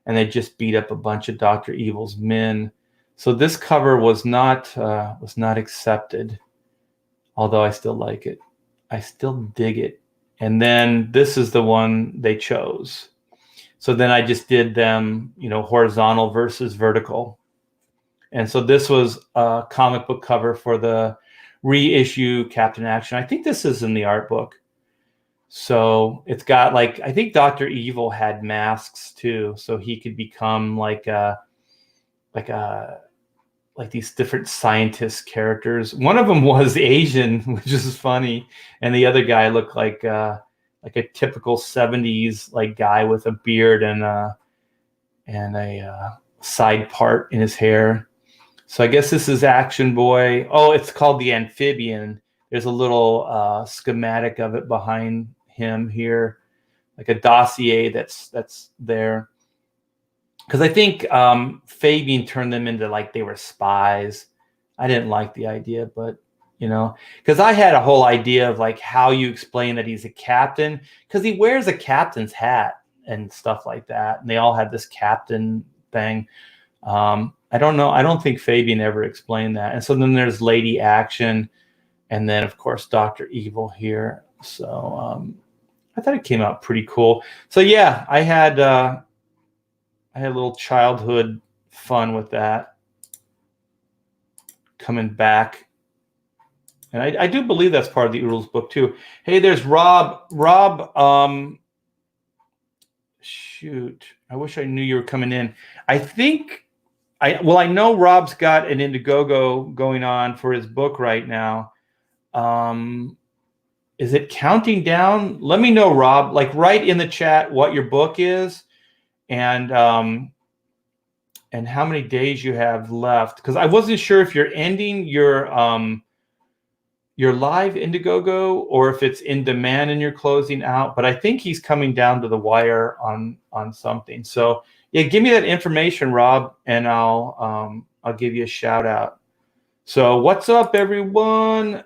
and they just beat up a bunch of Dr. Evil's men. So this cover was not accepted, although I still like it. I still dig it. And then this is the one they chose. So then I just did them, horizontal versus vertical. And so this was a comic book cover for the reissue Captain Action. I think this is in the art book. So it's got like, I think Dr. Evil had masks too, so he could become like these different scientist characters. One of them was Asian, which is funny, and the other guy looked like a typical 70s like guy with a beard and a side part in his hair. So I guess this is Action Boy. Oh, it's called the Amphibian. There's a little schematic of it behind him here, like a dossier that's there. Because I think Fabian turned them into like they were spies. I didn't like the idea, but because I had a whole idea of like how you explain that he's a captain, because he wears a captain's hat and stuff like that, and they all have this captain thing. I don't know. I don't think Fabian ever explained that. And so then there's Lady Action, and then of course Dr. Evil here. So I thought it came out pretty cool. So yeah, I had a little childhood fun with that. coming back. And I do believe that's part of the Oodles book too. Hey, there's Rob. Rob, shoot, I wish I knew you were coming in. I think I know Rob's got an Indiegogo going on for his book right now. Is it counting down? Let me know, Rob. Like, write in the chat what your book is, and how many days you have left. Because I wasn't sure if you're ending your live Indiegogo or if it's in demand and you're closing out. But I think he's coming down to the wire on something. So yeah, give me that information, Rob, and I'll give you a shout out. So what's up, everyone?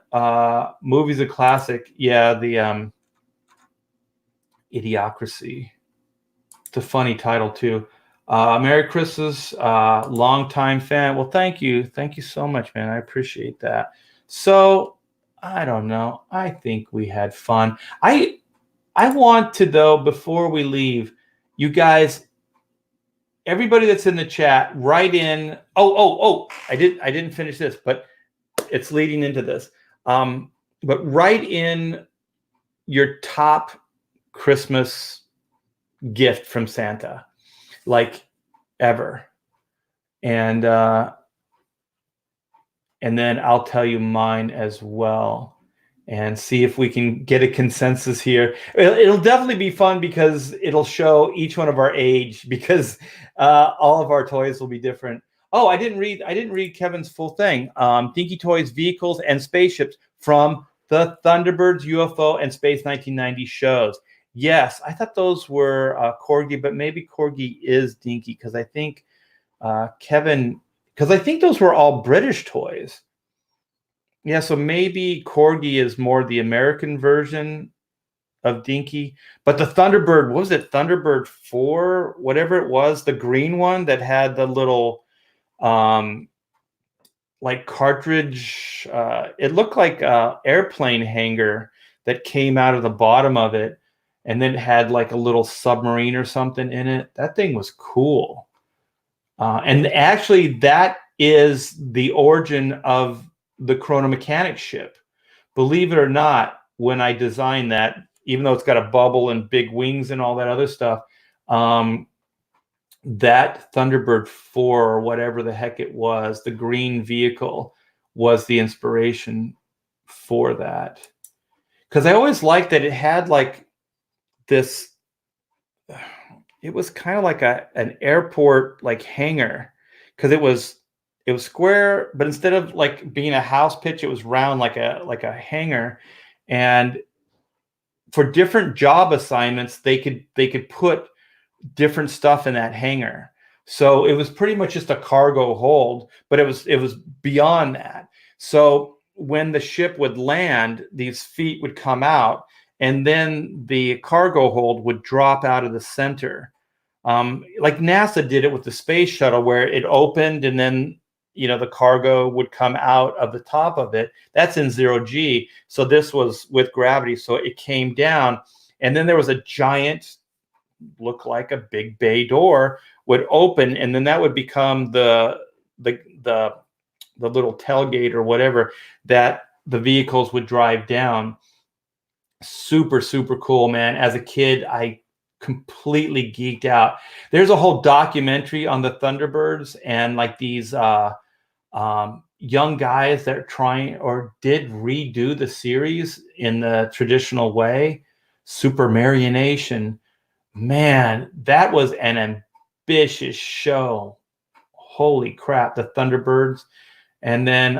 Movie's a classic. Yeah, the Idiocracy. It's a funny title too. Merry Christmas, longtime fan. Well, thank you. Thank you so much, man. I appreciate that. So I don't know. I think we had fun. I want to, though, before we leave, you guys, everybody that's in the chat, write in. Oh! I didn't finish this, but it's leading into this. But write in your top Christmas gift from Santa, like ever, and then I'll tell you mine as well, and see if we can get a consensus here. It'll definitely be fun because it'll show each one of our age, because all of our toys will be different. Oh, I didn't read Kevin's full thing. Dinky Toys, Vehicles, and Spaceships from the Thunderbirds, UFO, and Space 1990 shows. Yes, I thought those were Corgi, but maybe Corgi is Dinky, because I think Kevin, because I think those were all British toys. Yeah, so maybe Corgi is more the American version of Dinky. But the Thunderbird, what was it? Thunderbird 4, whatever it was, the green one that had the little like cartridge, it looked like a airplane hanger that came out of the bottom of it, and then it had like a little submarine or something in it. That thing was cool. And actually, that is the origin of the Chrono Mechanics ship. Believe it or not, when I designed that, even though it's got a bubble and big wings and all that other stuff, that Thunderbird 4 or whatever the heck it was, the green vehicle, was the inspiration for that. Because I always liked that it had like this, it was kind of like an airport like hangar, because it was square, but instead of like being a house pitch, it was round like a hangar. And for different job assignments, they could put different stuff in that hangar. So it was pretty much just a cargo hold, but it was beyond that. So when the ship would land, these feet would come out, and then the cargo hold would drop out of the center. Like NASA did it with the space shuttle, where it opened and then, you know, the cargo would come out of the top of it. That's in 0G. So this was with gravity. So it came down, and then there was a giant, look like a big bay door would open, and then that would become the little tailgate or whatever that the vehicles would drive down. Super, super cool, man. As a kid, I completely geeked out. There's a whole documentary on the Thunderbirds, and like these young guys that are trying or did redo the series in the traditional way, Super Marionation. Man, that was an ambitious show. Holy crap, the Thunderbirds. And then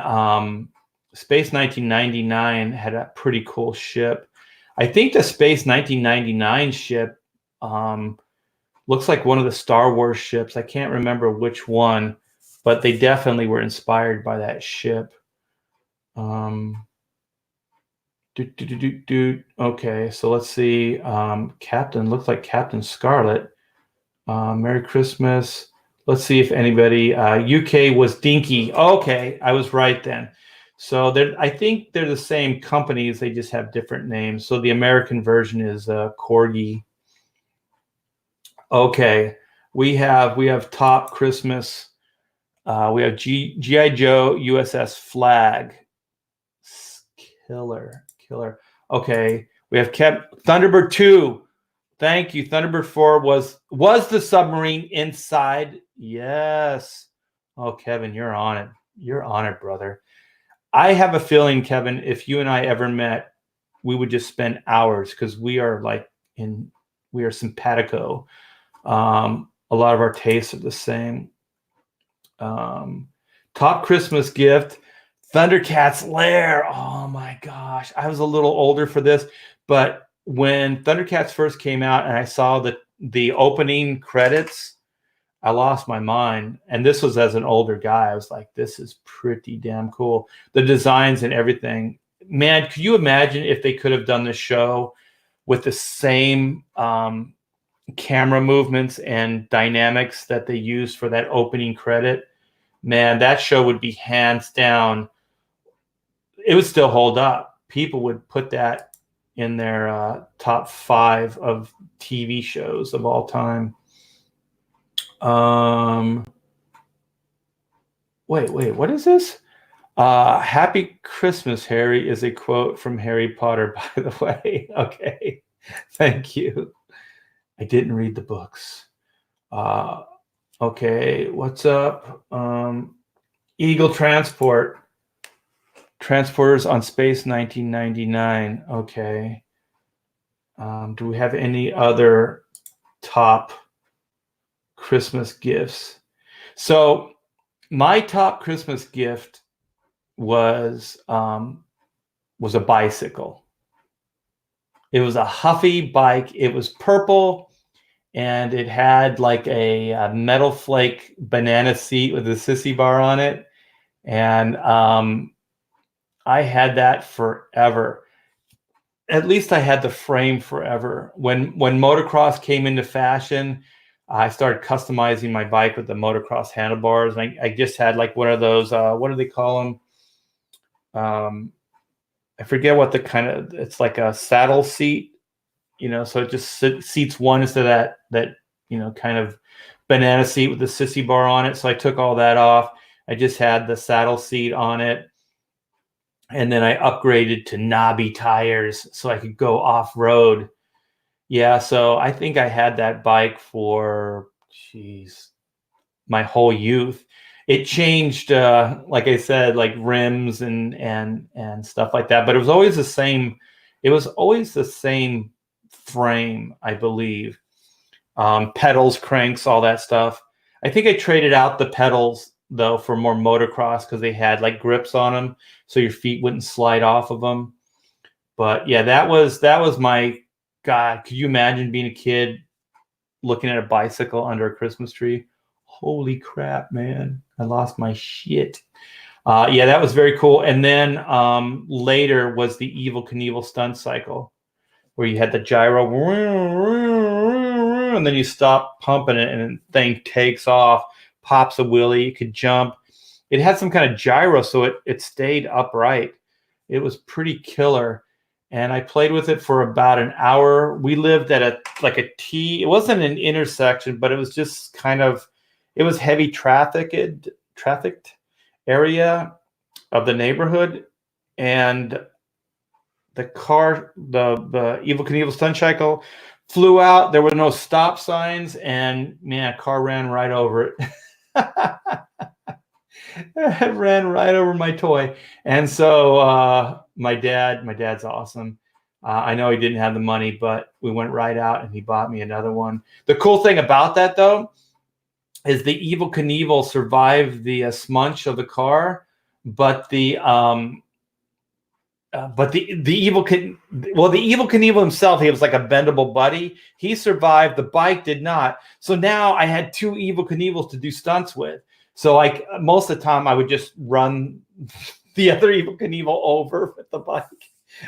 Space 1999 had a pretty cool ship. I think the Space 1999 ship looks like one of the Star Wars ships. I can't remember which one, but they definitely were inspired by that ship. Okay, so let's see. Captain, looks like Captain Scarlet. Merry Christmas. Let's see if anybody. UK was Dinky. Okay, I was right then. So I think they're the same companies. They just have different names. So the American version is Corgi. Okay, we have top Christmas. We have GI Joe USS Flag. Killer. Okay, we have Thunderbird 2. Thank you. Thunderbird 4 was the submarine inside. Yes. Oh, Kevin, you're on it. You're on it, brother. I have a feeling, Kevin, if you and I ever met, we would just spend hours because we are simpatico. A lot of our tastes are the same. Top Christmas gift, Thundercats Lair. Oh my gosh. I was a little older for this, but when Thundercats first came out and I saw the opening credits, I lost my mind. And this was as an older guy. I was like, this is pretty damn cool. The designs and everything. Man, could you imagine if they could have done the show with the same camera movements and dynamics that they used for that opening credit? Man, that show would be hands down. It would still hold up. People would put that in their top 5 of TV shows of all time. Wait, what is this? Happy Christmas, Harry is a quote from Harry Potter, by the way. Okay. Thank you. I didn't read the books. Okay, what's up? Eagle Transport. Transporters on Space 1999. Okay. Do we have any other top Christmas gifts? So my top Christmas gift was a bicycle. It was a Huffy bike. It was purple, and it had like a metal flake banana seat with a sissy bar on it. And I had that forever. At least I had the frame forever. When motocross came into fashion, I started customizing my bike with the motocross handlebars. And I just had like one of those, what do they call them? I forget what it's like a saddle seat, so it just seats one instead of that kind of banana seat with the sissy bar on it. So I took all that off. I just had the saddle seat on it. And then I upgraded to knobby tires so I could go off-road. Yeah, so I think I had that bike for, my whole youth. It changed, like I said, like rims and stuff like that. But it was always the same. It was always the same frame, I believe. Pedals, cranks, all that stuff. I think I traded out the pedals though for more motocross because they had like grips on them, so your feet wouldn't slide off of them. But yeah, that was my God. Could you imagine being a kid looking at a bicycle under a Christmas tree? Holy crap, man! I lost my shit. Yeah, that was very cool. And then later was the Evel Knievel stunt cycle, where you had the gyro, and then you stop pumping it, and the thing takes off, pops a wheelie, you could jump. It had some kind of gyro, so it stayed upright. It was pretty killer. And I played with it for about an hour. We lived at a T. It wasn't an intersection, but it was just kind of, it was heavy trafficked area of the neighborhood. And the car, the Evel Knievel stunt cycle flew out. There were no stop signs, and man, a car ran right over it. It ran right over my toy. And so my dad's awesome. I know he didn't have the money, but we went right out and he bought me another one. The cool thing about that though is the Evel Knievel survived the smunch of the car, but the Evel Knievel himself, he was like a bendable buddy. He survived. The bike did not. So now I had 2 Evel Knievels to do stunts with. So like most of the time I would just run the other Evel Knievel over with the bike.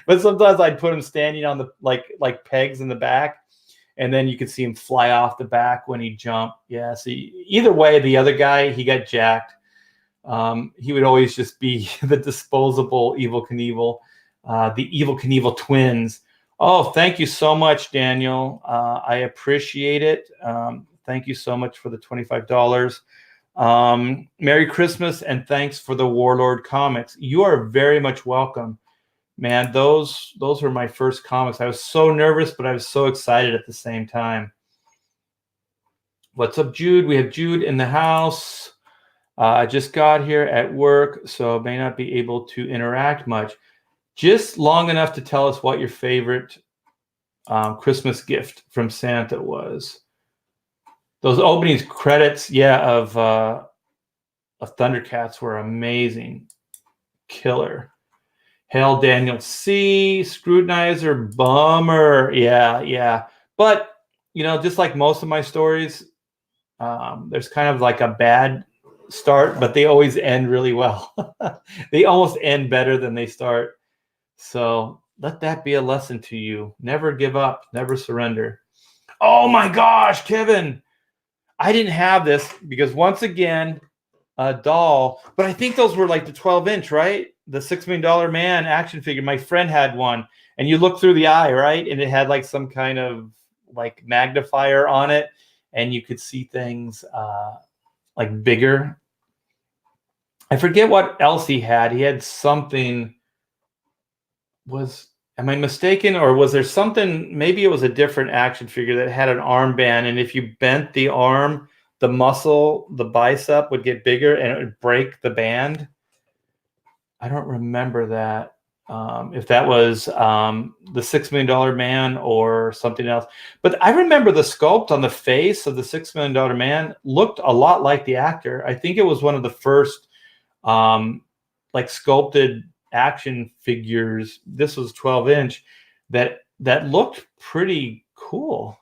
But sometimes I'd put him standing on the like pegs in the back, and then you could see him fly off the back when he jumped. Yeah, so either way, the other guy, he got jacked. He would always just be the disposable Evel Knievel, the Evel Knievel twins. Oh, thank you so much, Daniel. I appreciate it. Thank you so much for the $25. Merry Christmas and thanks for the Warlord comics. You are very much welcome, man. Those were my first comics. I was so nervous, but I was so excited at the same time. What's up, Jude? We have Jude in the house. I just got here at work, so may not be able to interact much. Just long enough to tell us what your favorite Christmas gift from Santa was. Those opening credits, yeah, of Thundercats were amazing. Killer. Hail Daniel C. Scrutinizer, bummer. Yeah. But, just like most of my stories, there's kind of like a bad start, but they always end really well. They almost end better than they start. So let that be a lesson to you. Never give up, never surrender. Oh my gosh, Kevin. I didn't have this because once again, a doll, but I think those were like the 12-inch, right? The $6 Million Man action figure. My friend had one, and you look through the eye, right? And it had like some kind of like magnifier on it, and you could see things like bigger. I forget what else he had. He had something. Am I mistaken, or was there something? Maybe it was a different action figure that had an armband, and if you bent the arm, the muscle, the bicep would get bigger, and it would break the band. I don't remember that. If that was the $6 Million Man or something else. But I remember the sculpt on the face of the $6 Million Man looked a lot like the actor. I think it was one of the first like sculpted action figures. This was 12-inch that looked pretty cool.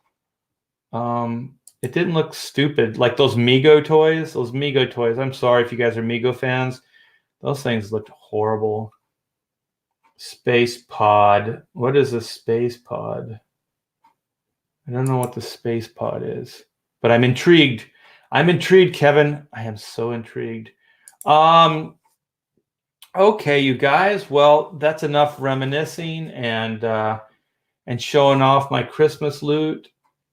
It didn't look stupid like those Mego toys. Those Mego toys. I'm sorry if you guys are Mego fans. Those things looked horrible. Space pod. What is a space pod? I don't know what the space pod is, but I'm intrigued. I'm intrigued, Kevin. I am so intrigued. Okay, you guys. Well, that's enough reminiscing and showing off my Christmas loot.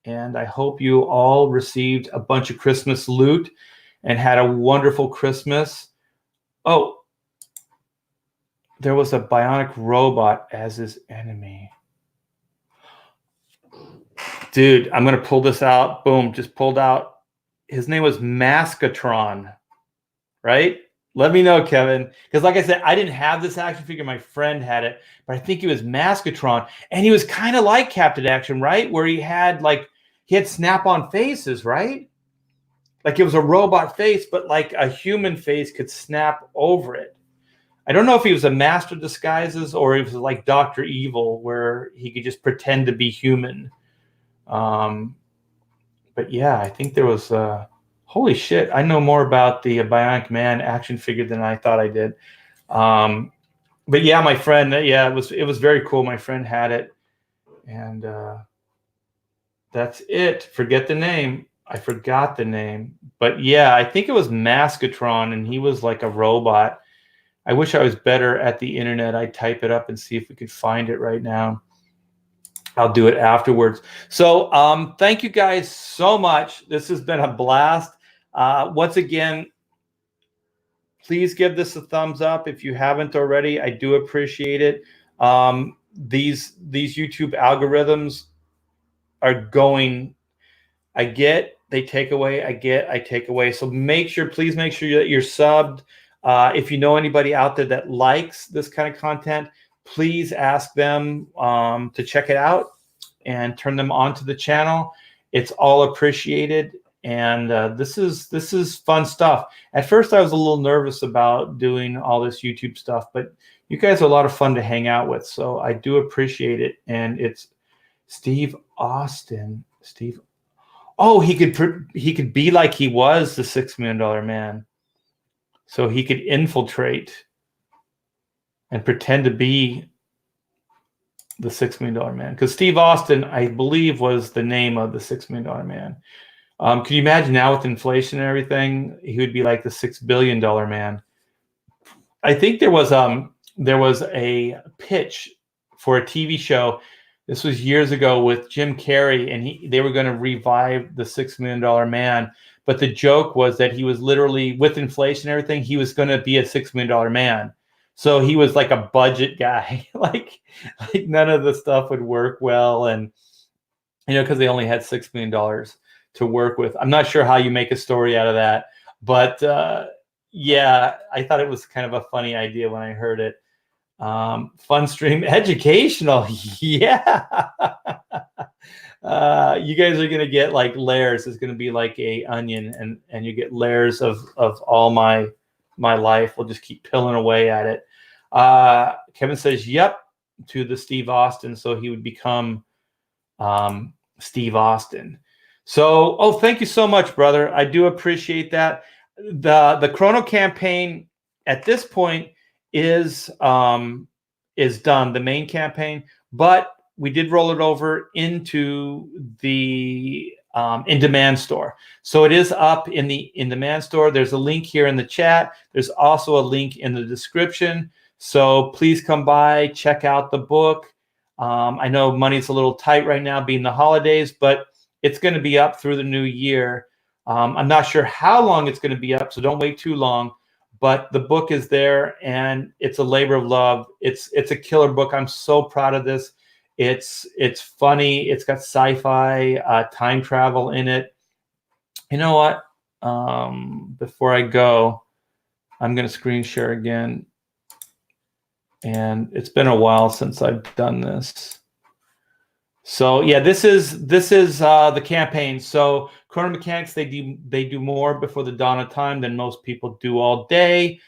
And I hope you all received a bunch of Christmas loot and had a wonderful Christmas. Oh, there was a bionic robot as his enemy. Dude, I'm going to pull this out. Boom, just pulled out. His name was Maskatron, right? Let me know, Kevin. Because like I said, I didn't have this action figure. My friend had it. But I think he was Maskatron. And he was kind of like Captain Action, right? Where he had snap-on faces, right? Like it was a robot face, but like a human face could snap over it. I don't know if he was a master disguises or he was like Dr. Evil, where he could just pretend to be human. But yeah, I think there was... holy shit, I know more about the Bionic Man action figure than I thought I did. But yeah, my friend, yeah, it was very cool. My friend had it. And that's it. Forget the name. I forgot the name. But yeah, I think it was Maskatron, and he was like a robot. I wish I was better at the internet. I'd type it up and see if we could find it right now. I'll do it afterwards. So thank you guys so much. This has been a blast. Once again, please give this a thumbs up if you haven't already. I do appreciate it. These YouTube algorithms are going, I get, they take away, I get, I take away. So please make sure that you're subbed. If you know anybody out there that likes this kind of content, please ask them to check it out and turn them onto the channel. It's all appreciated. And this is fun stuff. At first, I was a little nervous about doing all this YouTube stuff, but you guys are a lot of fun to hang out with. So I do appreciate it. And it's Steve Austin. Steve. Oh, he could be like he was the $6 Million Man. So he could infiltrate and pretend to be the $6 Million Man. Because Steve Austin, I believe, was the name of the $6 Million Man. Can you imagine now with inflation and everything, he would be like the $6 billion man. I think there was a pitch for a TV show. This was years ago with Jim Carrey, and they were going to revive the $6 Million Man, But the joke was that he was literally, with inflation and everything, he was going to be a $6 million man. So he was like a budget guy. like none of the stuff would work well, and because they only had $6 million to work with. I'm not sure how you make a story out of that, but yeah, I thought it was kind of a funny idea when I heard it. Fun stream, educational, yeah. You guys are gonna get like layers. It's gonna be like a onion, and you get layers of all my life. We'll just keep peeling away at it. Kevin says, "Yep," to the Steve Austin, so he would become Steve Austin. So, thank you so much, brother. I do appreciate that. The Chrono campaign at this point is done, the main campaign, but we did roll it over into the in-demand store. So it is up in the in-demand store. There's a link here in the chat. There's also a link in the description. So please come by, check out the book. I know money's a little tight right now being the holidays, but it's going to be up through the new year. I'm not sure how long it's going to be up, so don't wait too long. But the book is there, and it's a labor of love. It's a killer book. I'm so proud of this. It's funny. It's got sci-fi, time travel in it. You know what? Before I go, I'm going to screen share again. And it's been a while since I've done this. So yeah, this is the campaign. So Chrono Mechanics, they do more before the dawn of time than most people do all day.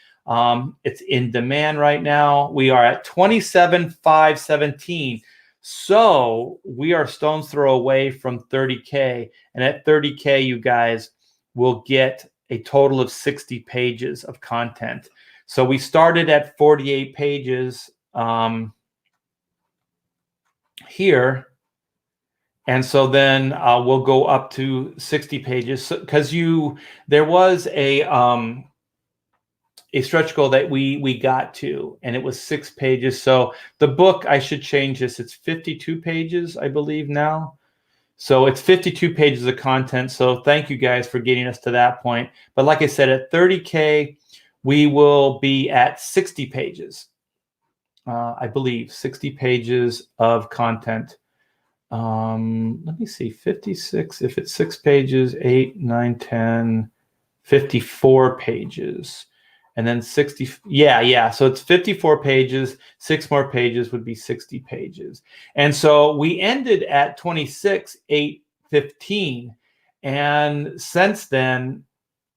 It's in demand right now. We are at 27,517. So we are stone's throw away from 30K, and at 30K, you guys will get a total of 60 pages of content. So we started at 48 pages here. And so then we'll go up to 60 pages because there was a stretch goal that we got to, and it was 6 pages. So the book, I should change this. It's 52 pages, I believe now. So it's 52 pages of content. So thank you guys for getting us to that point. But like I said, at 30K, we will be at 60 pages. I believe 60 pages of content. Let me see, 56, if it's 6 pages, 8, 9, 10, 54 pages, and then 60. Yeah. So it's 54 pages, 6 more pages would be 60 pages. And so we ended at 26,815. And since then,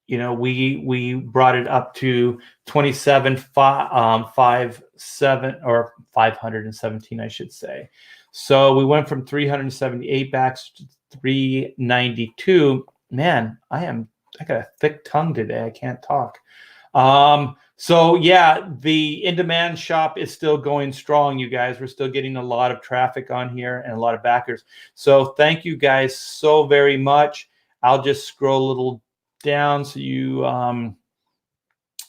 we brought it up to 27,517, or 517, I should say. So we went from 378 back to 392. Man, I got a thick tongue today. I can't talk. So yeah, the in-demand shop is still going strong, you guys. We're still getting a lot of traffic on here and a lot of backers. So thank you guys so very much. I'll just scroll a little down so you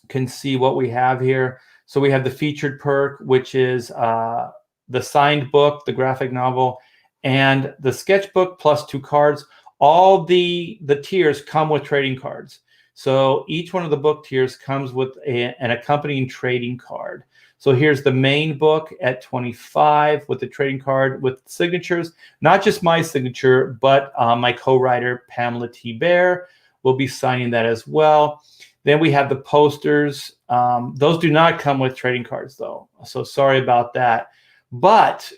can see what we have here. So we have the featured perk, which is the signed book, the graphic novel, and the sketchbook plus 2 cards. All the tiers come with trading cards. So each one of the book tiers comes with an accompanying trading card. So here's the main book at 25 with the trading card with signatures, not just my signature, but my co-writer Pamela T. Bear will be signing that as well. Then we have the posters. Those do not come with trading cards though. So sorry about that. But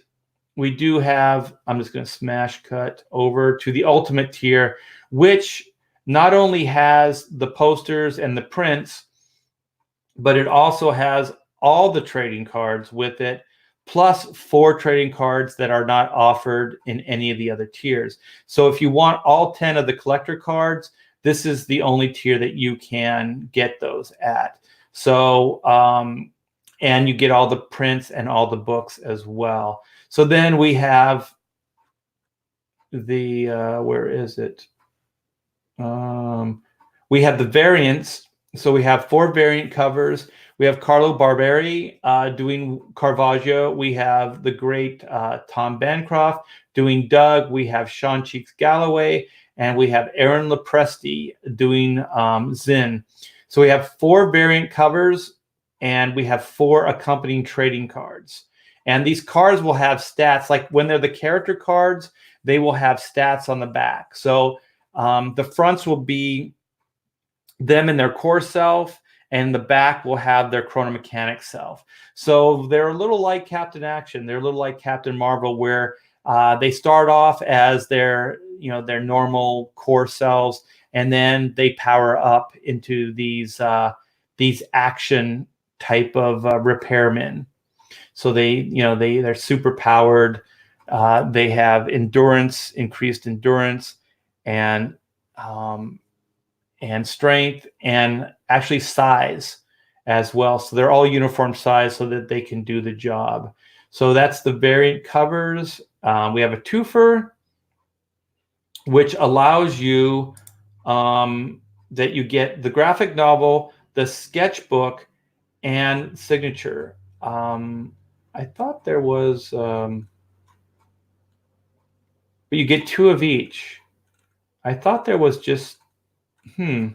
we do have, I'm just going to smash cut over to the ultimate tier, which not only has the posters and the prints, but it also has all the trading cards with it, plus 4 trading cards that are not offered in any of the other tiers. So if you want all 10 of the collector cards, this is the only tier that you can get those at. So, and you get all the prints and all the books as well. So then we have the, where is it? We have the variants. So we have 4 variant covers. We have Carlo Barberi doing Caravaggio. We have the great Tom Bancroft doing Doug. We have Sean Cheeks Galloway. and we have Aaron Lepresti doing Zin. So we have 4 variant covers, and we have 4 accompanying trading cards. And these cards will have stats, like when they're the character cards, they will have stats on the back. So the fronts will be them and their core self, and the back will have their Chrono Mechanics self. So they're a little like Captain Action. They're a little like Captain Marvel, where they start off as their normal core selves, and then they power up into these action type of repairmen. So they're super powered. They have endurance, increased endurance, and strength, and actually size as well. So they're all uniform size so that they can do the job. So that's the variant covers. We have a twofer, which allows you that you get the graphic novel, the sketchbook, and signature. I thought there was, but you get 2 of each. I thought there was just, I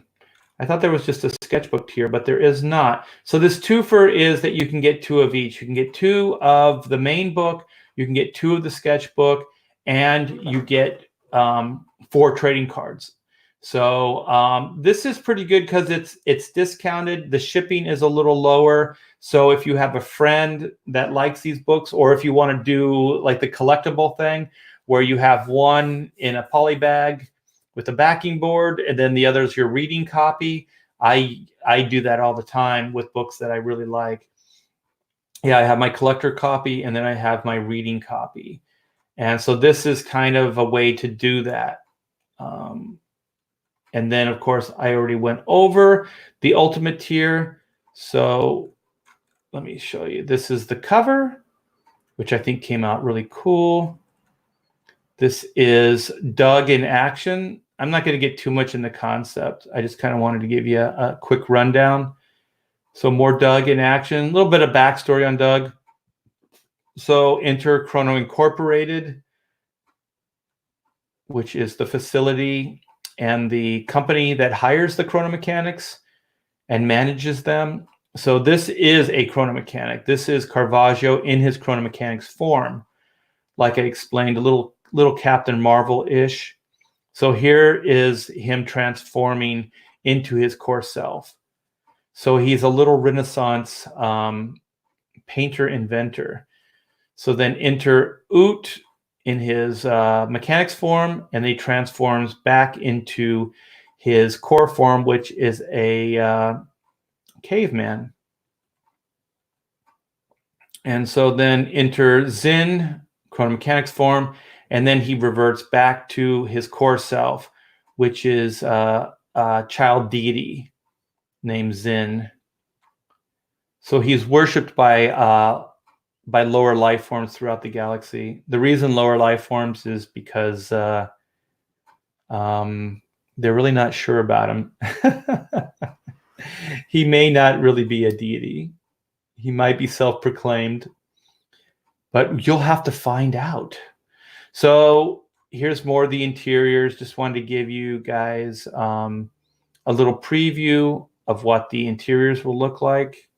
thought there was just a sketchbook tier, but there is not. So this twofer is that you can get 2 of each. You can get 2 of the main book, you can get 2 of the sketchbook, and you get 4 trading cards. So this is pretty good because it's discounted. The shipping is a little lower. So if you have a friend that likes these books, or if you want to do like the collectible thing where you have one in a poly bag with a backing board, and then the other is your reading copy. I do that all the time with books that I really like. Yeah, I have my collector copy, and then I have my reading copy. And so this is kind of a way to do that. And then, of course, I already went over the ultimate tier. So let me show you. This is the cover, which I think came out really cool. This is Doug in action. I'm not going to get too much in the concept. I just kind of wanted to give you a quick rundown. So more Doug in action, a little bit of backstory on Doug. So enter Chrono Incorporated, which is the facility and the company that hires the Chrono Mechanics and manages them. So this is a Chrono Mechanic. This is Caravaggio in his Chrono Mechanics form. Like I explained, a little Captain Marvel-ish. So here is him transforming into his core self. So he's a little Renaissance painter inventor. So then enter Oot in his mechanics form, and he transforms back into his core form, which is a caveman. And so then enter Zin, Chrono Mechanics form, and then he reverts back to his core self, which is a child deity named Zin. So he's worshipped by lower life forms throughout the galaxy. The reason lower life forms is because they're really not sure about him. He may not really be a deity. He might be self-proclaimed, but you'll have to find out. So here's more of the interiors. Just wanted to give you guys a little preview of what the interiors will look like.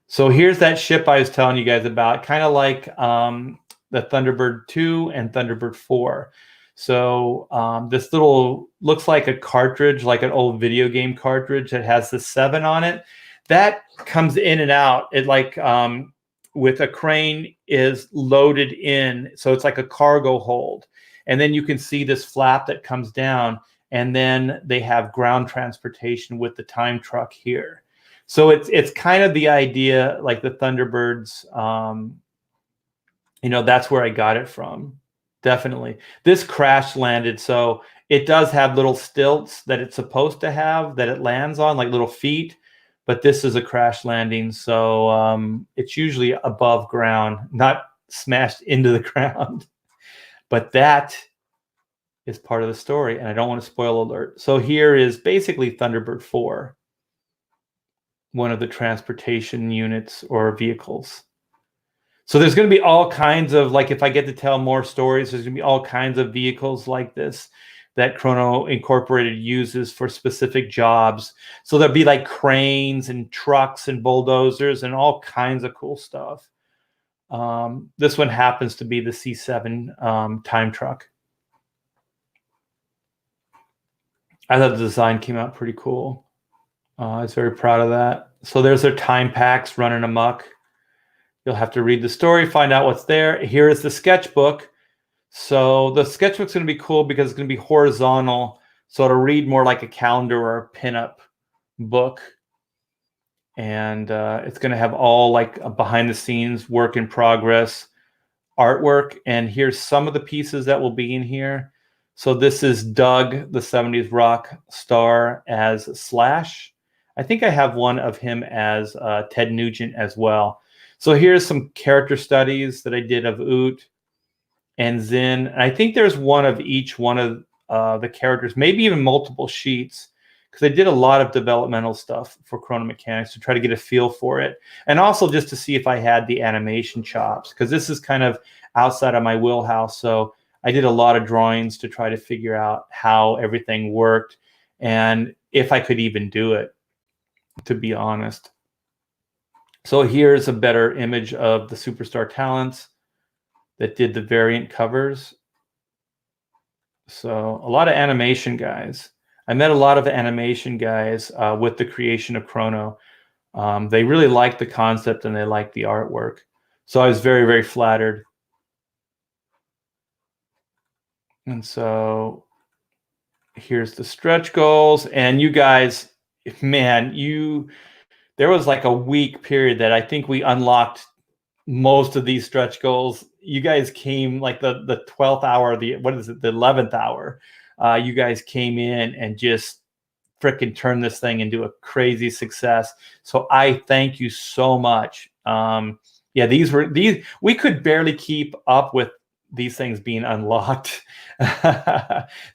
So here's that ship I was telling you guys about, kind of like the Thunderbird 2 and Thunderbird 4. So this little, looks like a cartridge, like an old video game cartridge that has the 7 on it. That comes in and out. It like with a crane is loaded in. So it's like a cargo hold. And then you can see this flap that comes down. And then they have ground transportation with the time truck here. So it's kind of the idea, like the Thunderbirds, that's where I got it from. Definitely. This crash landed, so it does have little stilts that it's supposed to have that it lands on, like little feet, but this is a crash landing, so it's usually above ground, not smashed into the ground. But that is part of the story, and I don't want to spoil alert. So here is basically Thunderbird 4, one of the transportation units or vehicles. So there's going to be all kinds of, like, if I get to tell more stories, there's going to be all kinds of vehicles like this. that Chrono Incorporated uses for specific jobs. So there'll be like cranes and trucks and bulldozers and all kinds of cool stuff. This one happens to be the C7 time truck. I thought the design came out pretty cool. I was very proud of that. So there's their time packs running amok. You'll have to read the story, find out what's there. Here is the sketchbook. So the sketchbook's going to be cool because it's going to be horizontal. So it'll read more like a calendar or a pinup book. And it's going to have all like a behind the scenes work in progress artwork. And here's some of the pieces that will be in here. So this is Doug, the 70s rock star, as Slash. I think I have one of him as Ted Nugent as well. So here's some character studies that I did of Oot and Zin. And I think there's one of each one of the characters, maybe even multiple sheets, because I did a lot of developmental stuff for Chrono Mechanics to try to get a feel for it. And also just to see if I had the animation chops, because this is kind of outside of my wheelhouse. So I did a lot of drawings to try to figure out how everything worked and if I could even do it, to be honest. So here's a better image of the Superstar Talents that did the variant covers. So a lot of animation guys. I met a lot of animation guys with the creation of Chrono. They really liked the concept and they liked the artwork. So I was very, very flattered. And so here's the stretch goals. And you guys, man, there was like a week period that I think we unlocked most of these stretch goals. You guys came like the 12th hour, the 11th hour. You guys came in and just freaking turned this thing into a crazy success. So I thank you so much. Yeah, we could barely keep up with these things being unlocked.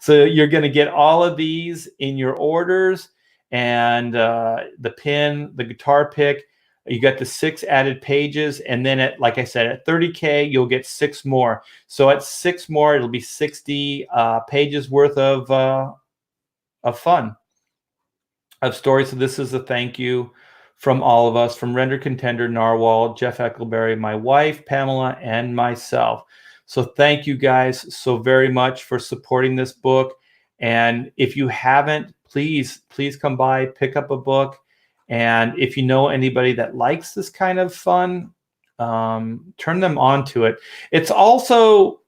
So you're going to get all of these in your orders, and the pin, the guitar pick. You got the 6 added pages, and then at, like I said, at 30K, you'll get 6 more. So at 6 more, it'll be 60 pages worth of fun, of stories. So this is a thank you from all of us, from Render Contender, Narwhal, Jeff Eckleberry, my wife, Pamela, and myself. So thank you guys so very much for supporting this book. And if you haven't, please come by, pick up a book. And if you know anybody that likes this kind of fun, turn them on to it. It's also,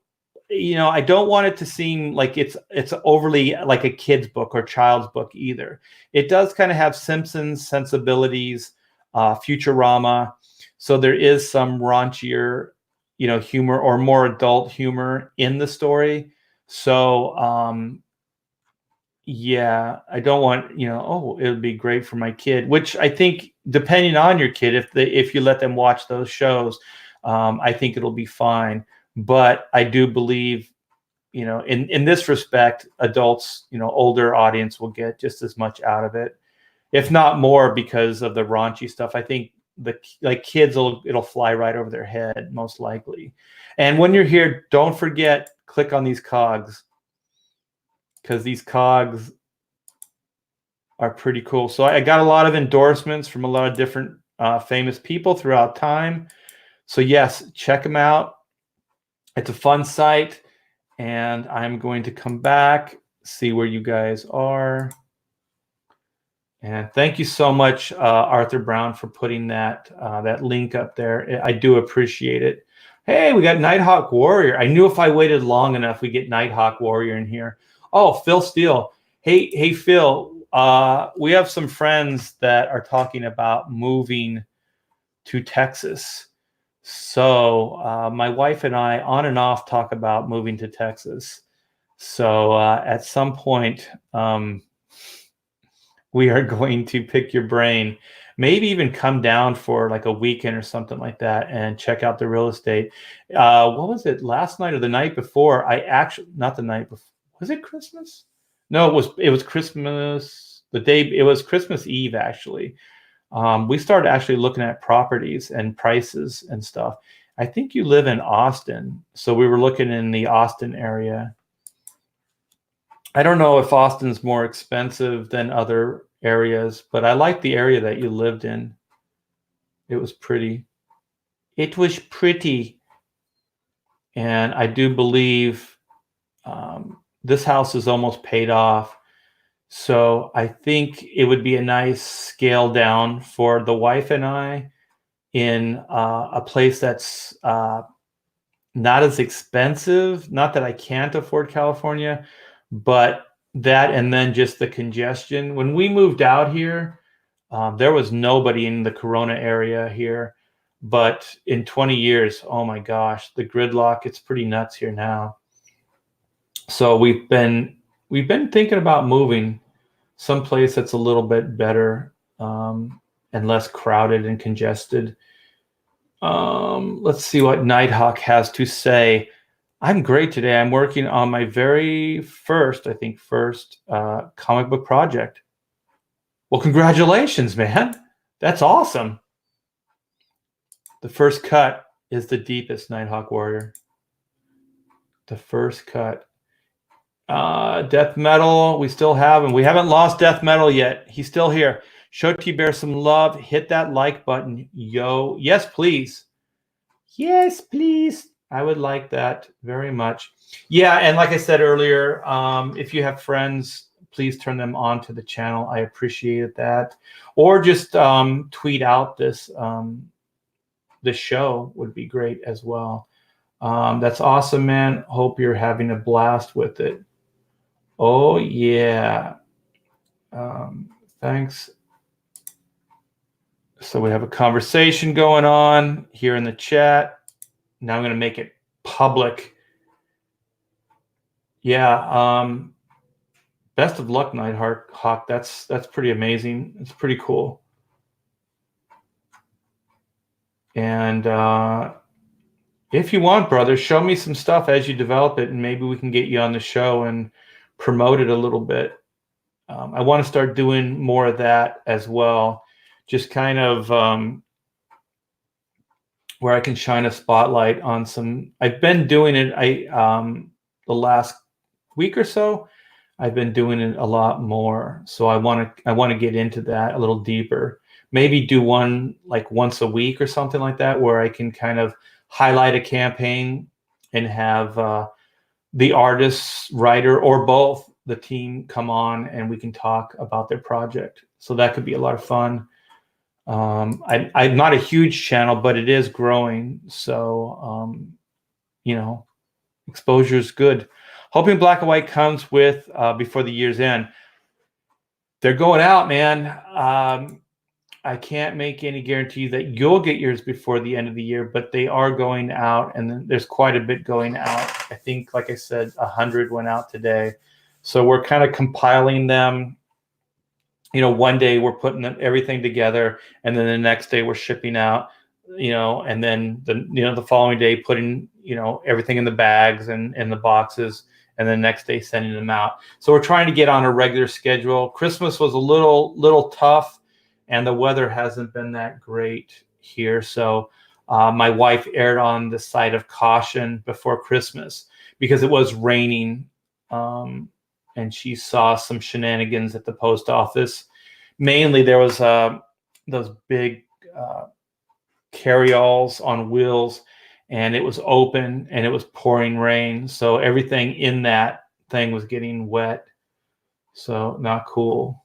I don't want it to seem like it's overly like a kid's book or child's book either. It does kind of have Simpsons sensibilities, Futurama. So there is some raunchier, humor or more adult humor in the story. So, yeah, I don't want, it would be great for my kid, which I think depending on your kid, if you let them watch those shows, I think it'll be fine. But I do believe, in this respect, adults, older audience will get just as much out of it, if not more, because of the raunchy stuff. I think kids it'll fly right over their head, most likely. And when you're here, don't forget, click on these cogs, because these cogs are pretty cool. So I got a lot of endorsements from a lot of different famous people throughout time. So yes, check them out. It's a fun site, and I'm going to come back, see where you guys are. And thank you so much, Arthur Brown, for putting that link up there. I do appreciate it. Hey, we got Nighthawk Warrior. I knew if I waited long enough, we get Nighthawk Warrior in here. Oh, Phil Steele. Hey, Phil. We have some friends that are talking about moving to Texas. So my wife and I, on and off, talk about moving to Texas. So at some point, we are going to pick your brain, maybe even come down for like a weekend or something like that and check out the real estate. What was it, last night or the night before? Not the night before. Was it Christmas? No, it was Christmas. It was Christmas Eve, actually. We started actually looking at properties and prices and stuff. I think you live in Austin. So we were looking in the Austin area. I don't know if Austin's more expensive than other areas, but I like the area that you lived in. It was pretty. It was pretty. And I do believe this house is almost paid off. So I think it would be a nice scale down for the wife and I in a place that's not as expensive. Not that I can't afford California, but that and then just the congestion. When we moved out here, there was nobody in the Corona area here. But in 20 years, oh my gosh, the gridlock, it's pretty nuts here now. So we've been thinking about moving someplace that's a little bit better and less crowded and congested. Let's see what Nighthawk has to say. I'm great today. I'm working on my very first, I think, comic book project. Well, congratulations, man. That's awesome. The first cut is the deepest, Nighthawk Warrior. The first cut. Death Metal, we still have him. We haven't lost Death Metal yet. He's still here. Show T-Bear some love. Hit that like button, yo. Yes, please. Yes, please. I would like that very much. Yeah, and like I said earlier, if you have friends, please turn them on to the channel. I appreciate that. Or just tweet out this show would be great as well. That's awesome, man. Hope you're having a blast with it. Oh, yeah. Thanks. So we have a conversation going on here in the chat. Now I'm going to make it public. Yeah. Best of luck, Nighthawk. That's pretty amazing. It's pretty cool. And if you want, brother, show me some stuff as you develop it, and maybe we can get you on the show and promote it a little bit. I want to start doing more of that as well. Just kind of where I can shine a spotlight on some. I've been doing it. The last week or so, I've been doing it a lot more. So I want to get into that a little deeper. Maybe do one like once a week or something like that, where I can kind of highlight a campaign and have the artist, writer, or both, the team come on and we can talk about their project. So that could be a lot of fun. I'm not a huge channel, but it is growing. So, exposure is good. Hoping Black and White comes with before the year's end. They're going out, man. I can't make any guarantee that you'll get yours before the end of the year, but they are going out, and there's quite a bit going out. I think, like I said, 100 went out today. So we're kind of compiling them. One day we're putting everything together, and then the next day we're shipping out, and then the following day putting, everything in the bags and in the boxes, and then the next day sending them out. So we're trying to get on a regular schedule. Christmas was a little tough, and the weather hasn't been that great here. So my wife erred on the side of caution before Christmas because it was raining. And she saw some shenanigans at the post office. Mainly, there was those big carry-alls on wheels, and it was open, and it was pouring rain. So everything in that thing was getting wet. So not cool.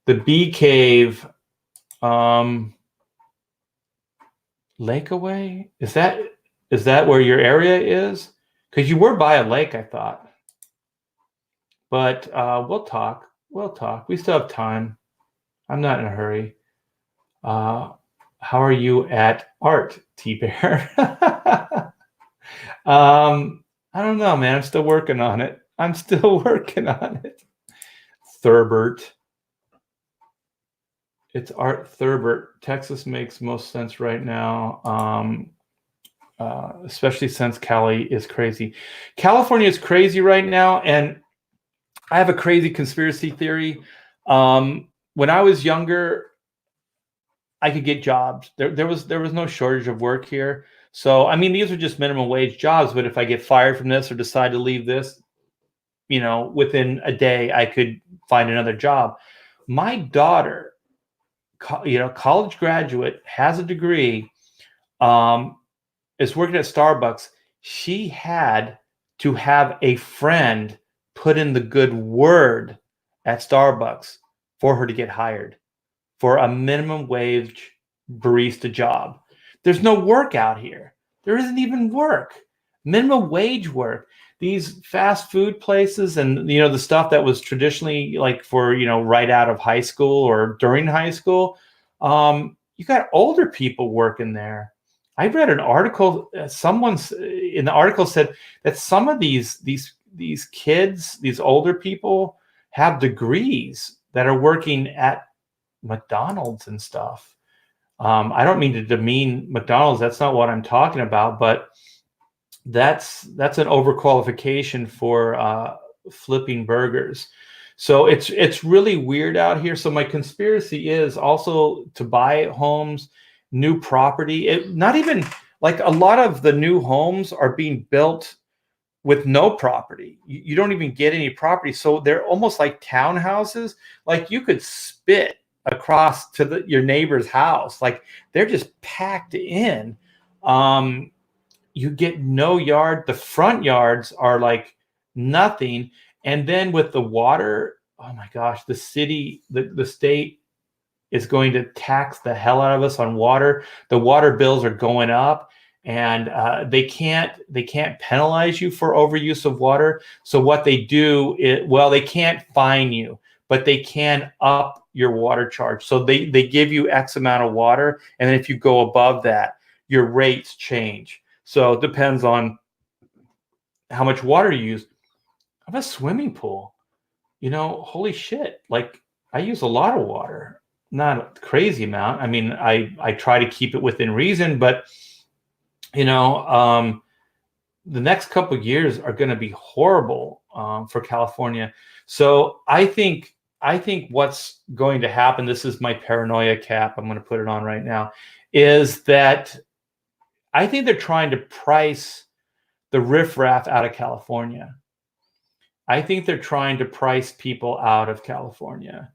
The Bee Cave, Lakeaway? Is that where your area is? Because you were by a lake, I thought. But we'll talk. We still have time. I'm not in a hurry. How are you at art, T-Bear? I don't know, man. I'm still working on it. Thurbert. It's Art Thurbert. Texas makes most sense right now. Especially since Cali is crazy. California is crazy right now, and I have a crazy conspiracy theory. When I was younger, I could get jobs. There was no shortage of work here. So, I mean, these are just minimum wage jobs. But if I get fired from this or decide to leave this, within a day I could find another job. My daughter, college graduate, has a degree, is working at Starbucks. She had to have a friend put in the good word at Starbucks for her to get hired for a minimum wage barista job. There's no work out here. There isn't even work. Minimum wage work. These fast food places and the stuff that was traditionally like for right out of high school or during high school, you got older people working there. I read an article. Someone's in the article said that some of these kids, these older people, have degrees that are working at McDonald's and stuff. I don't mean to demean McDonald's. That's not what I'm talking about. But that's an overqualification for flipping burgers. So it's really weird out here. So my conspiracy is also to buy homes, new property. Not even like a lot of the new homes are being built with no property. You don't even get any property. So they're almost like townhouses. Like you could spit across to your neighbor's house. Like they're just packed in. You get no yard. The front yards are like nothing. And then with the water, oh my gosh, the city, the state is going to tax the hell out of us on water. The water bills are going up, and they can't penalize you for overuse of water. So what they do is, well, they can't fine you, but they can up your water charge. So they give you X amount of water, and then if you go above that, your rates change. So it depends on how much water you use. I have a swimming pool. Holy shit. Like I use a lot of water, not a crazy amount. I mean, I try to keep it within reason, but the next couple of years are going to be horrible for California. So I think what's going to happen, this is my paranoia cap, I'm going to put it on right now, is that I think they're trying to price the riffraff out of California. I think they're trying to price people out of California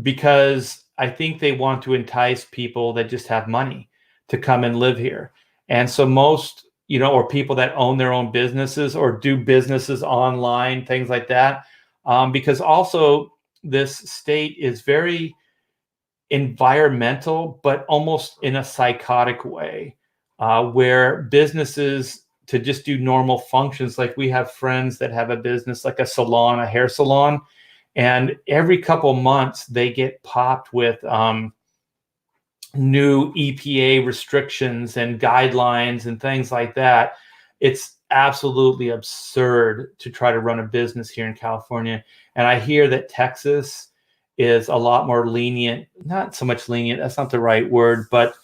because I think they want to entice people that just have money to come and live here. And so most, or people that own their own businesses or do businesses online, things like that. Because also this state is very environmental, but almost in a psychotic way, where businesses to just do normal functions. Like we have friends that have a business like a salon, a hair salon, and every couple months they get popped with new EPA restrictions and guidelines and things like that. It's absolutely absurd to try to run a business here in California. And I hear that Texas is a lot more lenient, not so much lenient, that's not the right word, but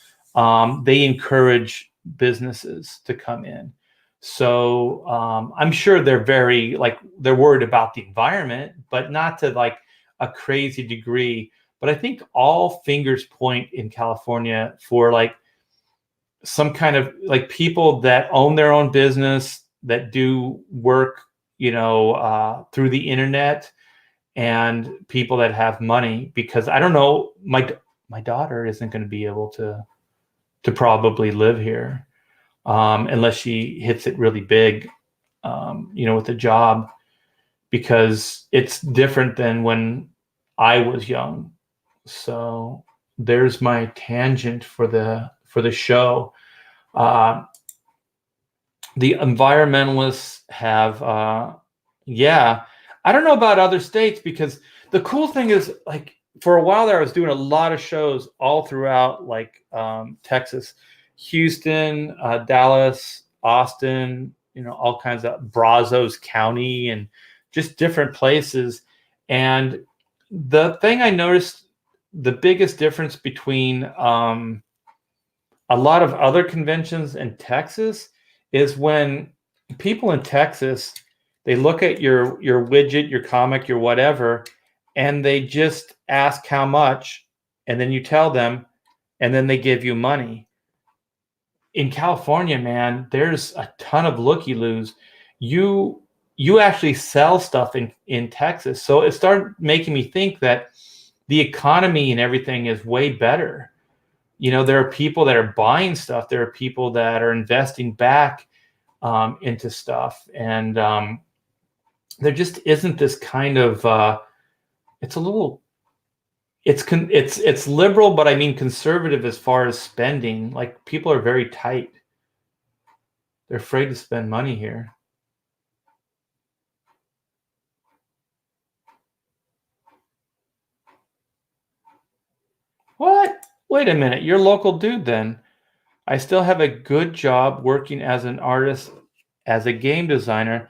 they encourage businesses to come in. So I'm sure they're they're worried about the environment, but not to like a crazy degree. But I think all fingers point in California for like some kind of like people that own their own business, that do work, through the internet, and people that have money. Because I don't know, my daughter isn't going to be able to probably live here unless she hits it really big, with a job, because it's different than when I was young. So there's my tangent for the show. The environmentalists have, I don't know about other states, because the cool thing is, like, for a while there, I was doing a lot of shows all throughout, like Texas, Houston, Dallas, Austin, all kinds of Brazos County, and just different places. And the thing I noticed, the biggest difference between a lot of other conventions in Texas is when people in Texas, they look at your widget, your comic, your whatever, and they just ask how much, and then you tell them, and then they give you money. In California, man, there's a ton of looky-loos. You you actually sell stuff in Texas. So it started making me think that the economy and everything is way better. There are people that are buying stuff. There are people that are investing back into stuff. And there just isn't this kind of, it's a little, it's liberal, but I mean conservative as far as spending. Like, people are very tight. They're afraid to spend money here. What? Wait a minute. You're a local dude then. I still have a good job working as an artist, as a game designer.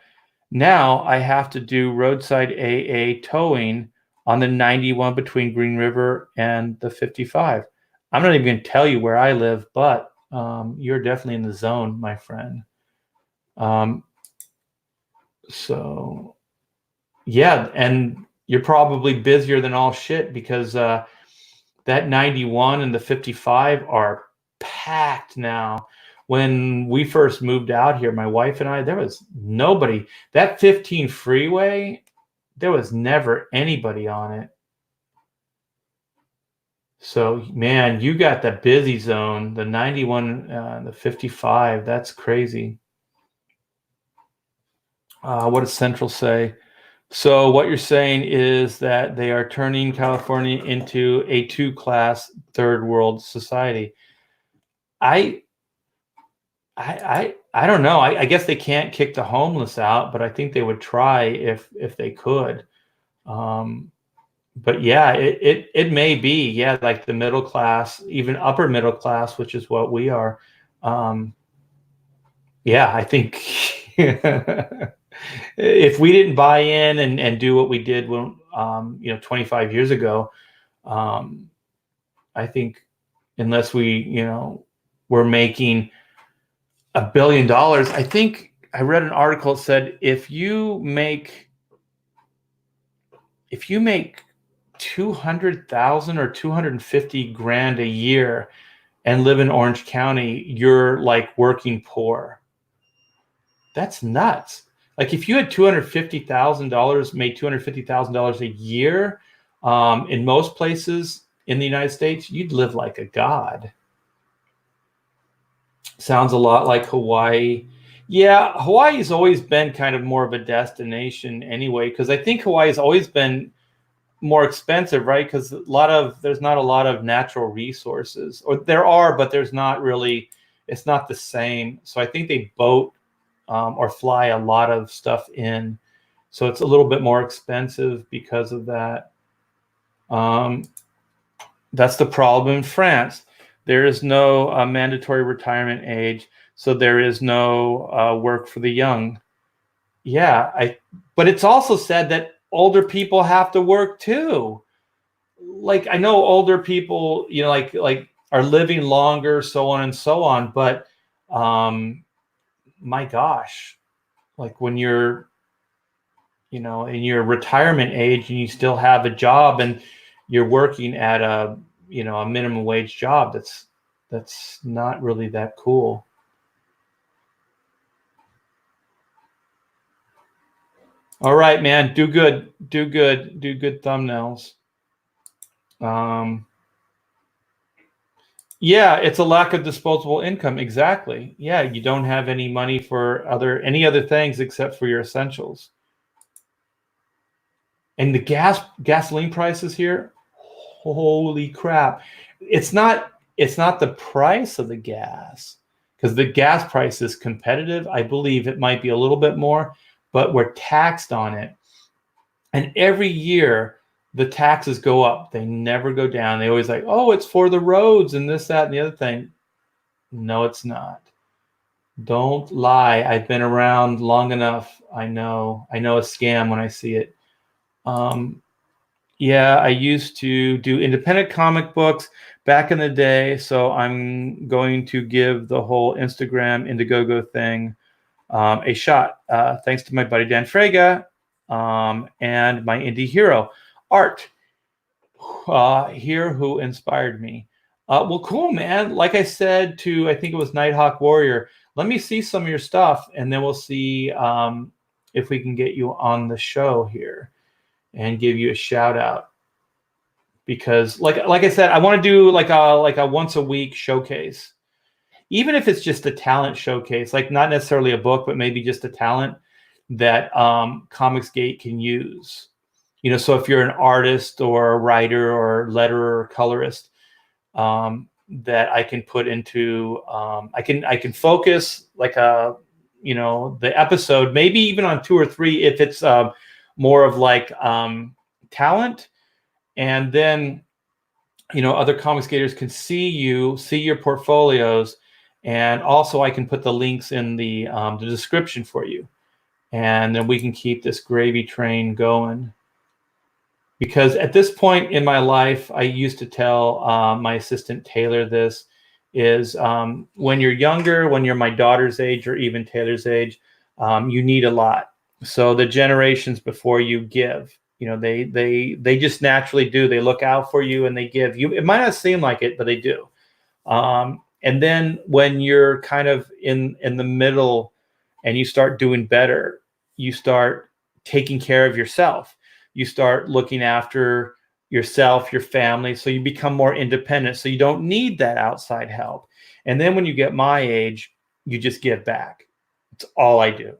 Now I have to do roadside AA towing on the 91 between Green River and the 55. I'm not even going to tell you where I live, but you're definitely in the zone, my friend. So, yeah, and you're probably busier than all shit because that 91 and the 55 are packed now. When we first moved out here, my wife and I, there was nobody. That 15 freeway, there was never anybody on it. So, man, you got the busy zone, the 91, the 55. That's crazy. What does Central say? So what you're saying is that they are turning California into a two-class third world society. I don't know. I guess they can't kick the homeless out, but I think they would try if they could. But yeah, it may be, yeah, like the middle class, even upper middle class, which is what we are. Yeah, I think if we didn't buy in and do what we did when 25 years ago, I think unless we're making $1 billion, I think I read an article that said if you make 200,000 or 250 grand a year and live in Orange County, you're like working poor. That's nuts. Like, if you had $250,000, made $250,000 a year, in most places in the United States, you'd live like a god. Sounds a lot like Hawaii. Yeah, Hawaii's always been kind of more of a destination anyway, because I think Hawaii's always been more expensive, right? Because there's not a lot of natural resources, or there are, but there's not really. It's not the same. So I think they boat or fly a lot of stuff in, so it's a little bit more expensive because of that. That's the problem in France. There is no mandatory retirement age, so there is no work for the young. Yeah, but it's also said that older people have to work too. Like, I know older people, like are living longer, so on and so on. But my gosh, like when you're, in your retirement age and you still have a job and you're working at a minimum wage job, that's not really that cool. All right, man, do good thumbnails. Yeah, it's a lack of disposable income. Exactly. Yeah, you don't have any money for any other things except for your essentials. And the gasoline prices here, holy crap. It's not the price of the gas, because the gas price is competitive. I believe it might be a little bit more, but we're taxed on it. And every year the taxes go up. They never go down. They always like, oh, it's for the roads and this, that, and the other thing. No, it's not. Don't lie. I've been around long enough. I know a scam when I see it. Yeah, I used to do independent comic books back in the day, so I'm going to give the whole Instagram Indiegogo thing a shot. Thanks to my buddy Dan Frega and my indie hero, Art, here, who inspired me. Well, cool, man. Like I said to, I think it was Nighthawk Warrior, let me see some of your stuff, and then we'll see if we can get you on the show here and give you a shout out, because like I said, I want to do like a once a week showcase, even if it's just a talent showcase, like not necessarily a book, but maybe just a talent that Comicsgate can use. So if you're an artist or a writer or letterer or colorist, that I can put into, I can focus like the episode, maybe even on 2 or 3 if it's more of like talent, and then other Comicsgaters can see your portfolios, and also I can put the links in the description for you, and then we can keep this gravy train going. Because at this point in my life, I used to tell my assistant Taylor this, is when you're younger, when you're my daughter's age or even Taylor's age, you need a lot. So the generations before you give, they just naturally do. They look out for you and they give you. It might not seem like it, but they do. And then when you're kind of in the middle and you start doing better, you start taking care of yourself. You start looking after yourself, your family, so you become more independent. So you don't need that outside help. And then when you get my age, you just give back. It's all I do.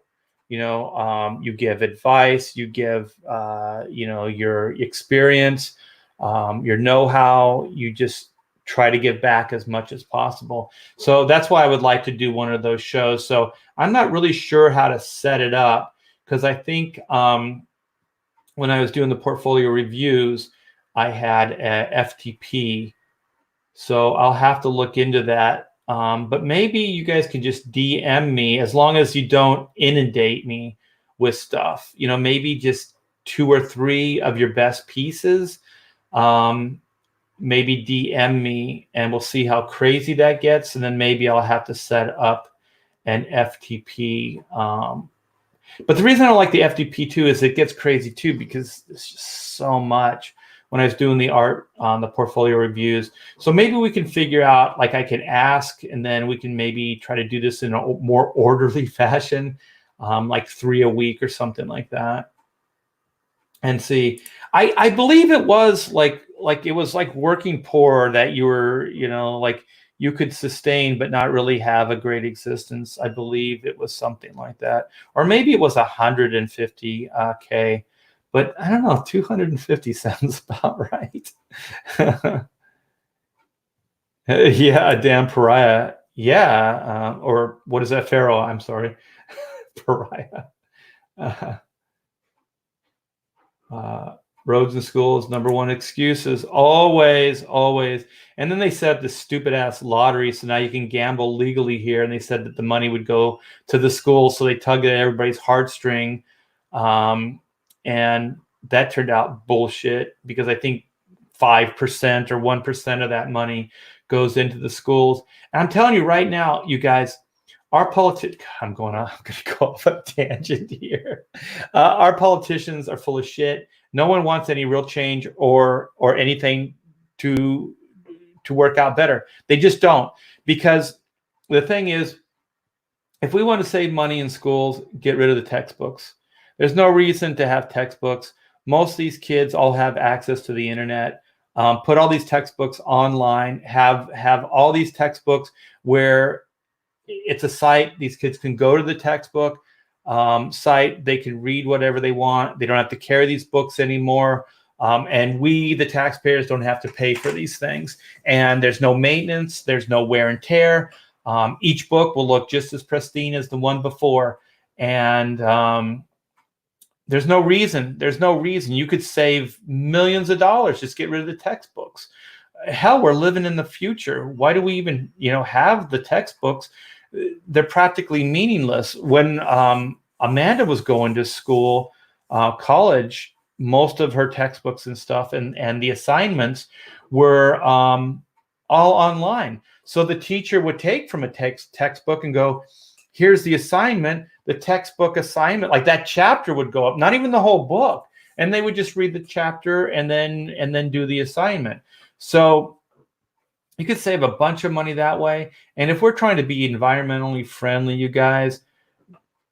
You give advice, you give, your experience, your know-how. You just try to give back as much as possible. So that's why I would like to do one of those shows. So I'm not really sure how to set it up, because I think when I was doing the portfolio reviews, I had a FTP. So I'll have to look into that. But maybe you guys can just DM me, as long as you don't inundate me with stuff. Maybe just 2 or 3 of your best pieces. Maybe DM me and we'll see how crazy that gets. And then maybe I'll have to set up an FTP. But the reason I don't like the FTP too is it gets crazy too, because it's just so much when I was doing the art on the portfolio reviews. So maybe we can figure out, like I can ask, and then we can maybe try to do this in a more orderly fashion, like 3 a week or something like that. And see, I believe it was like it was like working poor, that you were, like you could sustain but not really have a great existence. I believe it was something like that, or maybe it was 150K, but I don't know. 250 sounds about right. Yeah, a damn pariah. Yeah, or what is that, Pharaoh? I'm sorry, pariah. Roads and schools, #1 excuses, always. And then they set up this stupid ass lottery, so now you can gamble legally here. And they said that the money would go to the school, so they tugged at everybody's heartstring, and that turned out bullshit, because I think 5% or 1% of that money goes into the schools. And I'm telling you right now, you guys, our politics. I'm going to go off a tangent here. Our politicians are full of shit. No one wants any real change or anything to work out better. They just don't. Because the thing is, if we want to save money in schools, get rid of the textbooks. There's no reason to have textbooks. Most of these kids all have access to the internet. Put all these textbooks online. Have all these textbooks where it's a site. These kids can go to the textbook site. They can read whatever they want. They don't have to carry these books anymore. And we, the taxpayers, don't have to pay for these things. And there's no maintenance. There's no wear and tear. Each book will look just as pristine as the one before. And there's no reason. You could save millions of dollars. Just get rid of the textbooks. Hell, we're living in the future. Why do we even, have the textbooks? They're practically meaningless. When Amanda was going to school, college, most of her textbooks and stuff and the assignments were all online. So the teacher would take from a textbook and go, here's the assignment, the textbook assignment, like that chapter would go up, not even the whole book. And they would just read the chapter and then do the assignment. So you could save a bunch of money that way. And if we're trying to be environmentally friendly, you guys,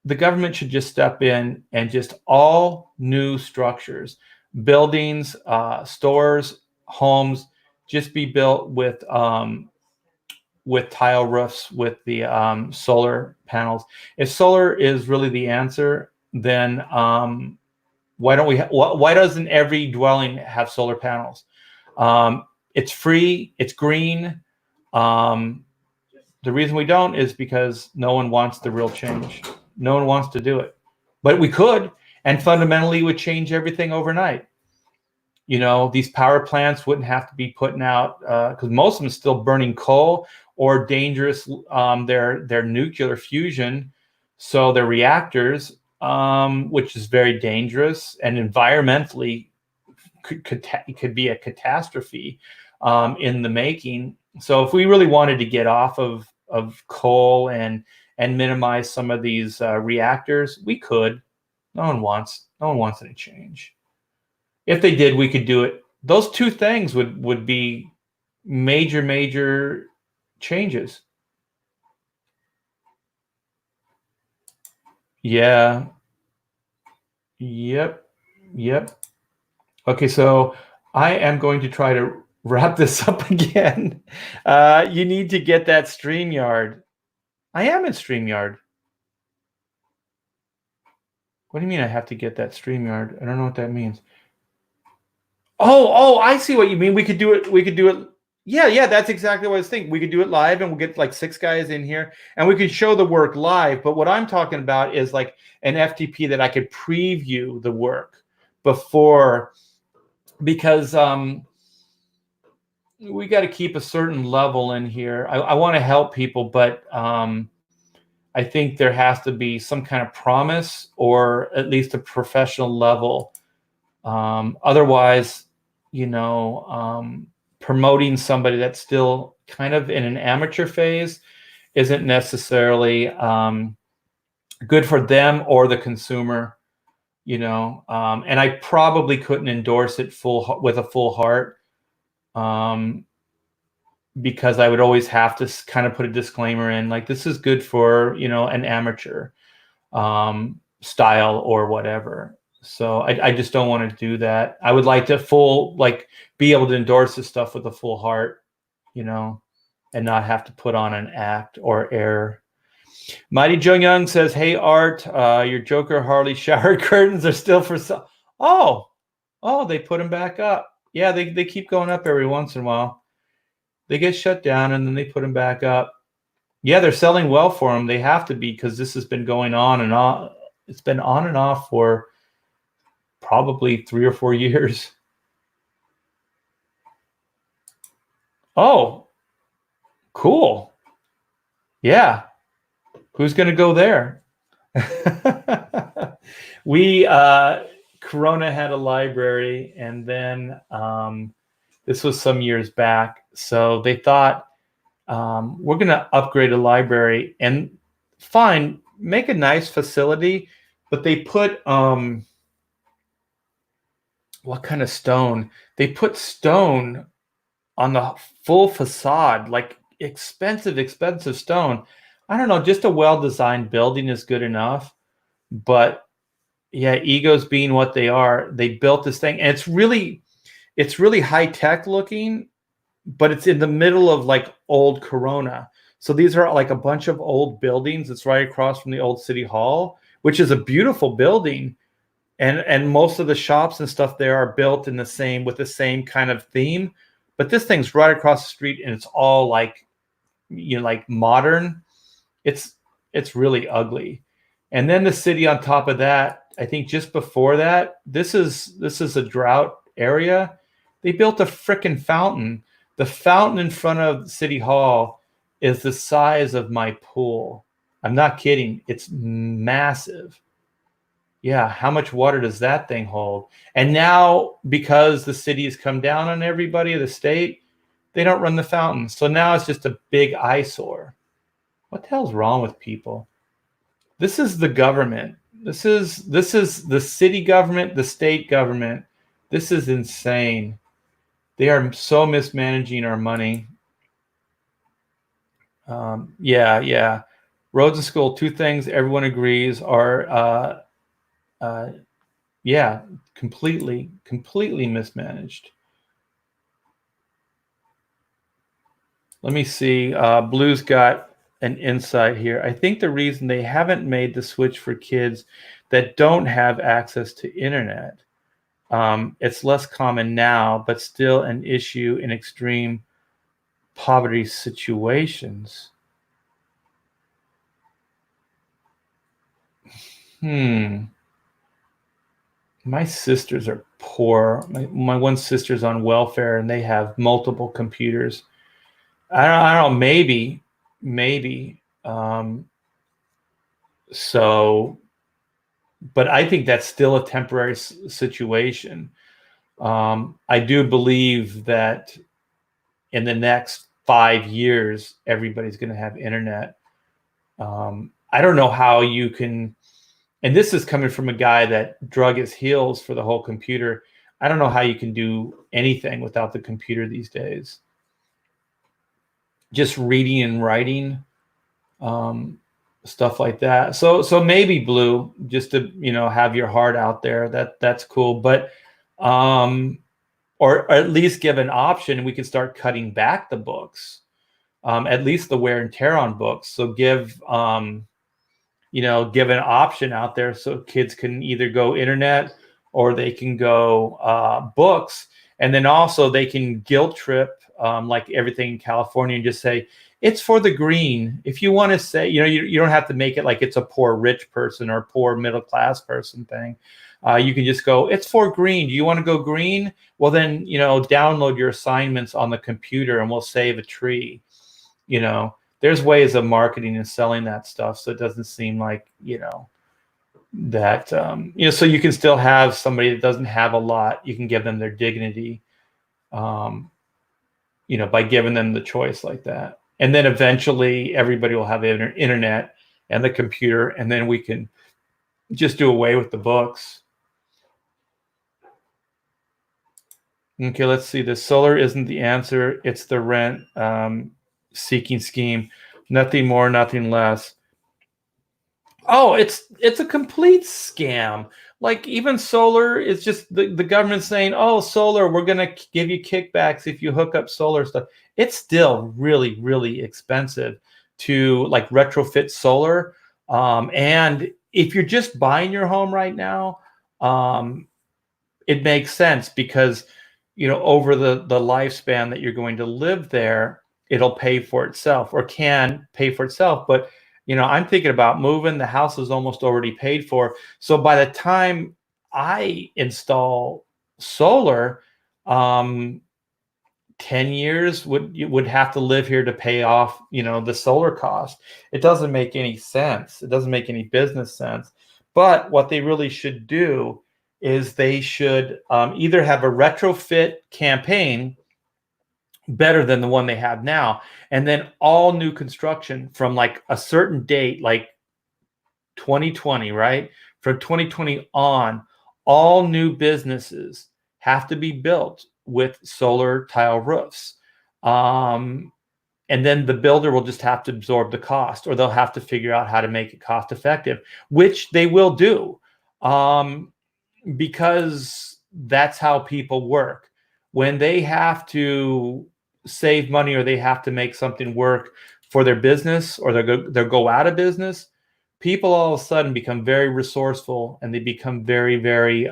the government should just step in and just all new structures, buildings, stores, homes, just be built with tile roofs with the solar panels. If solar is really the answer, then why don't we? Why doesn't every dwelling have solar panels? It's free. It's green. The reason we don't is because no one wants the real change. No one wants to do it, but we could, and fundamentally would change everything overnight. You know, these power plants wouldn't have to be putting out because most of them are still burning coal or dangerous. They're nuclear fusion, so they're reactors, which is very dangerous and environmentally could be a catastrophe in the making. So if we really wanted to get off of coal and minimize some of these reactors, we could. No one wants any change. If they did, we could do it. Those two things would be major changes. Yeah. Yep. Okay, so I am going to try to wrap this up again. You need to get that StreamYard. I am in StreamYard. What do you mean I have to get that StreamYard? I don't know what that means. Oh, I see what you mean. We could do it. Yeah, that's exactly what I was thinking. We could do it live and we'll get like 6 guys in here and we could show the work live. But what I'm talking about is like an FTP that I could preview the work before, because we got to keep a certain level in here. I want to help people, but I think there has to be some kind of promise or at least a professional level. Otherwise, promoting somebody that's still kind of in an amateur phase isn't necessarily good for them or the consumer, and I probably couldn't endorse it with a full heart, because I would always have to kind of put a disclaimer in, like, this is good for, an amateur style or whatever. So I just don't want to do that. I would like to be able to endorse this stuff with a full heart, and not have to put on an act or air. Mighty Jung Young says, "Hey Art, your Joker Harley shower curtains are still for sale." Oh, they put them back up. Yeah, they keep going up every once in a while. They get shut down and then they put them back up. Yeah, they're selling well for them. They have to be, because this has been going on and on. It's been on and off for probably 3 or 4 years. Oh, cool. Yeah. Who's going to go there? Corona had a library, and then this was some years back. So they thought, we're going to upgrade a library, and fine, make a nice facility, but they put what kind of stone? They put stone on the full facade, like expensive stone. I don't know, just a well-designed building is good enough. But yeah, egos being what they are, they built this thing, and it's really high-tech looking, but it's in the middle of like old Corona. So these are like a bunch of old buildings. It's right across from the old city hall, which is a beautiful building. And most of the shops and stuff there are built with the same kind of theme. But this thing's right across the street, and it's all like, like modern. It's really ugly. And then the city on top of that, I think just before that, this is a drought area. They built a frickin' fountain. The fountain in front of City Hall is the size of my pool. I'm not kidding. It's massive. Yeah, how much water does that thing hold? And now, because the city has come down on everybody, the state, they don't run the fountain. So now it's just a big eyesore. What the hell's wrong with people? This is the government. This is the city government, the state government. This is insane. They are so mismanaging our money. Yeah. Roads in school, two things everyone agrees are, yeah, completely mismanaged. Let me see. Blue's got an insight here. I think the reason they haven't made the switch for kids that don't have access to internet, it's less common now, but still an issue in extreme poverty situations. My sisters are poor. My one sister's on welfare, and they have multiple computers. I don't know, maybe. So, but I think that's still a temporary situation. I do believe that in the next 5 years, everybody's going to have internet. I don't know how you can, and this is coming from a guy that drug his heels for the whole computer. I don't know how you can do anything without the computer these days. Just reading and writing, stuff like that. So maybe Blue, just to have your heart out there. That's cool, but or at least give an option. We can start cutting back the books, at least the wear and tear on books. So give give an option out there so kids can either go internet or they can go books. And then also they can guilt trip like everything in California and just say, it's for the green. If you want to say, you don't have to make it like it's a poor rich person or poor middle class person thing. You can just go, it's for green. Do you want to go green? Well, then, download your assignments on the computer and we'll save a tree. There's ways of marketing and selling that stuff. So it doesn't seem like, that, so you can still have somebody that doesn't have a lot. You can give them their dignity, by giving them the choice like that. And then eventually everybody will have internet and the computer, and then we can just do away with the books. Okay, let's see. The solar isn't the answer. It's the rent seeking scheme. Nothing more, nothing less. Oh, it's a complete scam. Like even solar is just the government saying, oh, solar, we're going to give you kickbacks if you hook up solar stuff. It's still really, really expensive to like retrofit solar. And if you're just buying your home right now, it makes sense because, over the lifespan that you're going to live there, it'll pay for itself or can pay for itself. But I'm thinking about moving. The house is almost already paid for. So by the time I install solar, 10 years would have to live here to pay off, the solar cost. It doesn't make any sense. It doesn't make any business sense. But what they really should do is they should either have a retrofit campaign better than the one they have now. And then all new construction from like a certain date, like 2020, right? From 2020 on, all new businesses have to be built with solar tile roofs. And then the builder will just have to absorb the cost, or they'll have to figure out how to make it cost effective, which they will do. Because that's how people work. When they have to save money or they have to make something work for their business, or they'll go out of business, people all of a sudden become very resourceful and they become very, very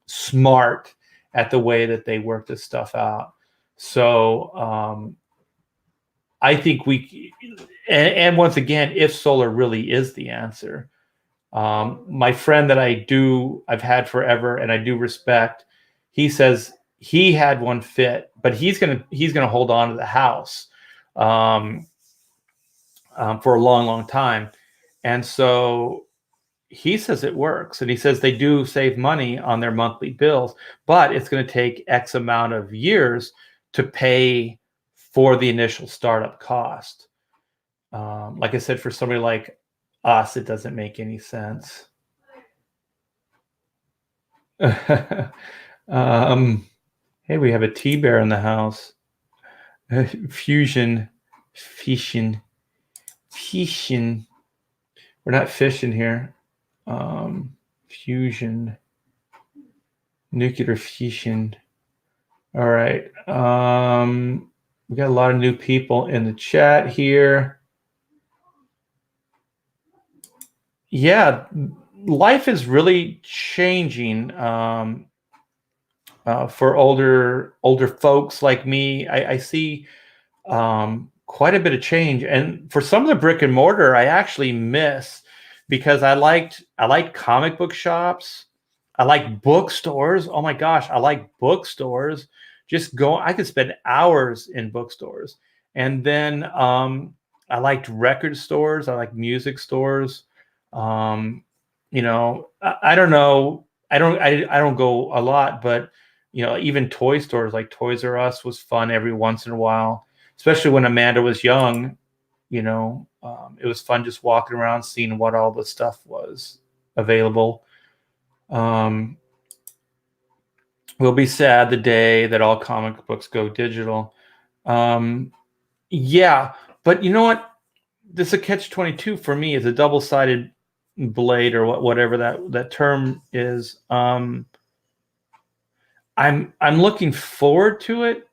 smart at the way that they work this stuff out. So I think and once again, if solar really is the answer, my friend that I've had forever and I do respect, he says he had one fit, but he's gonna hold on to the house for a long, long time. And so he says it works, and he says they do save money on their monthly bills, but it's going to take X amount of years to pay for the initial startup cost. Like I said, for somebody like us, it doesn't make any sense. Hey, we have a T-bear in the house. Fusion. fission. We're not fishing here. Fusion. Nuclear fission. All right. We got a lot of new people in the chat here. Yeah, life is really changing for older folks like me. I see quite a bit of change, and for some of the brick and mortar, I actually miss because I liked comic book shops. I like bookstores. Oh my gosh, I like bookstores. Just go. I could spend hours in bookstores, and then I liked record stores. I like music stores. I don't know. I don't go a lot, but even toy stores like Toys R Us was fun every once in a while, especially when Amanda was young. It was fun just walking around, seeing what all the stuff was available. We'll be sad the day that all comic books go digital. Yeah, but you know what? This is a catch-22 for me. It's a double-sided blade, or whatever that term is. I'm looking forward to it,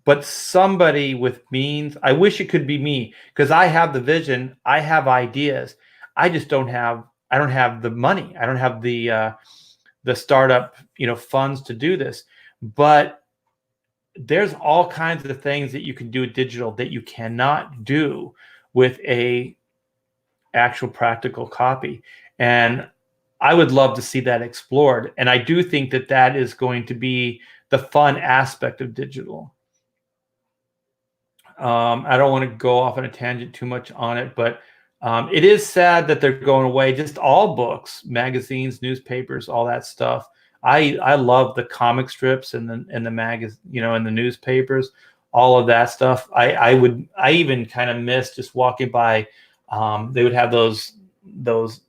but somebody with means. I wish it could be me, because I have the vision, I have ideas. I just don't have. I don't have the money. I don't have the startup funds to do this. But there's all kinds of things that you can do digital that you cannot do with a actual practical copy, and I would love to see that explored. And I do think that is going to be the fun aspect of digital. I don't want to go off on a tangent too much on it, but it is sad that they're going away. Just all books, magazines, newspapers, all that stuff. I love the comic strips and the magazine, and the newspapers, all of that stuff. I even kind of miss just walking by. They would have those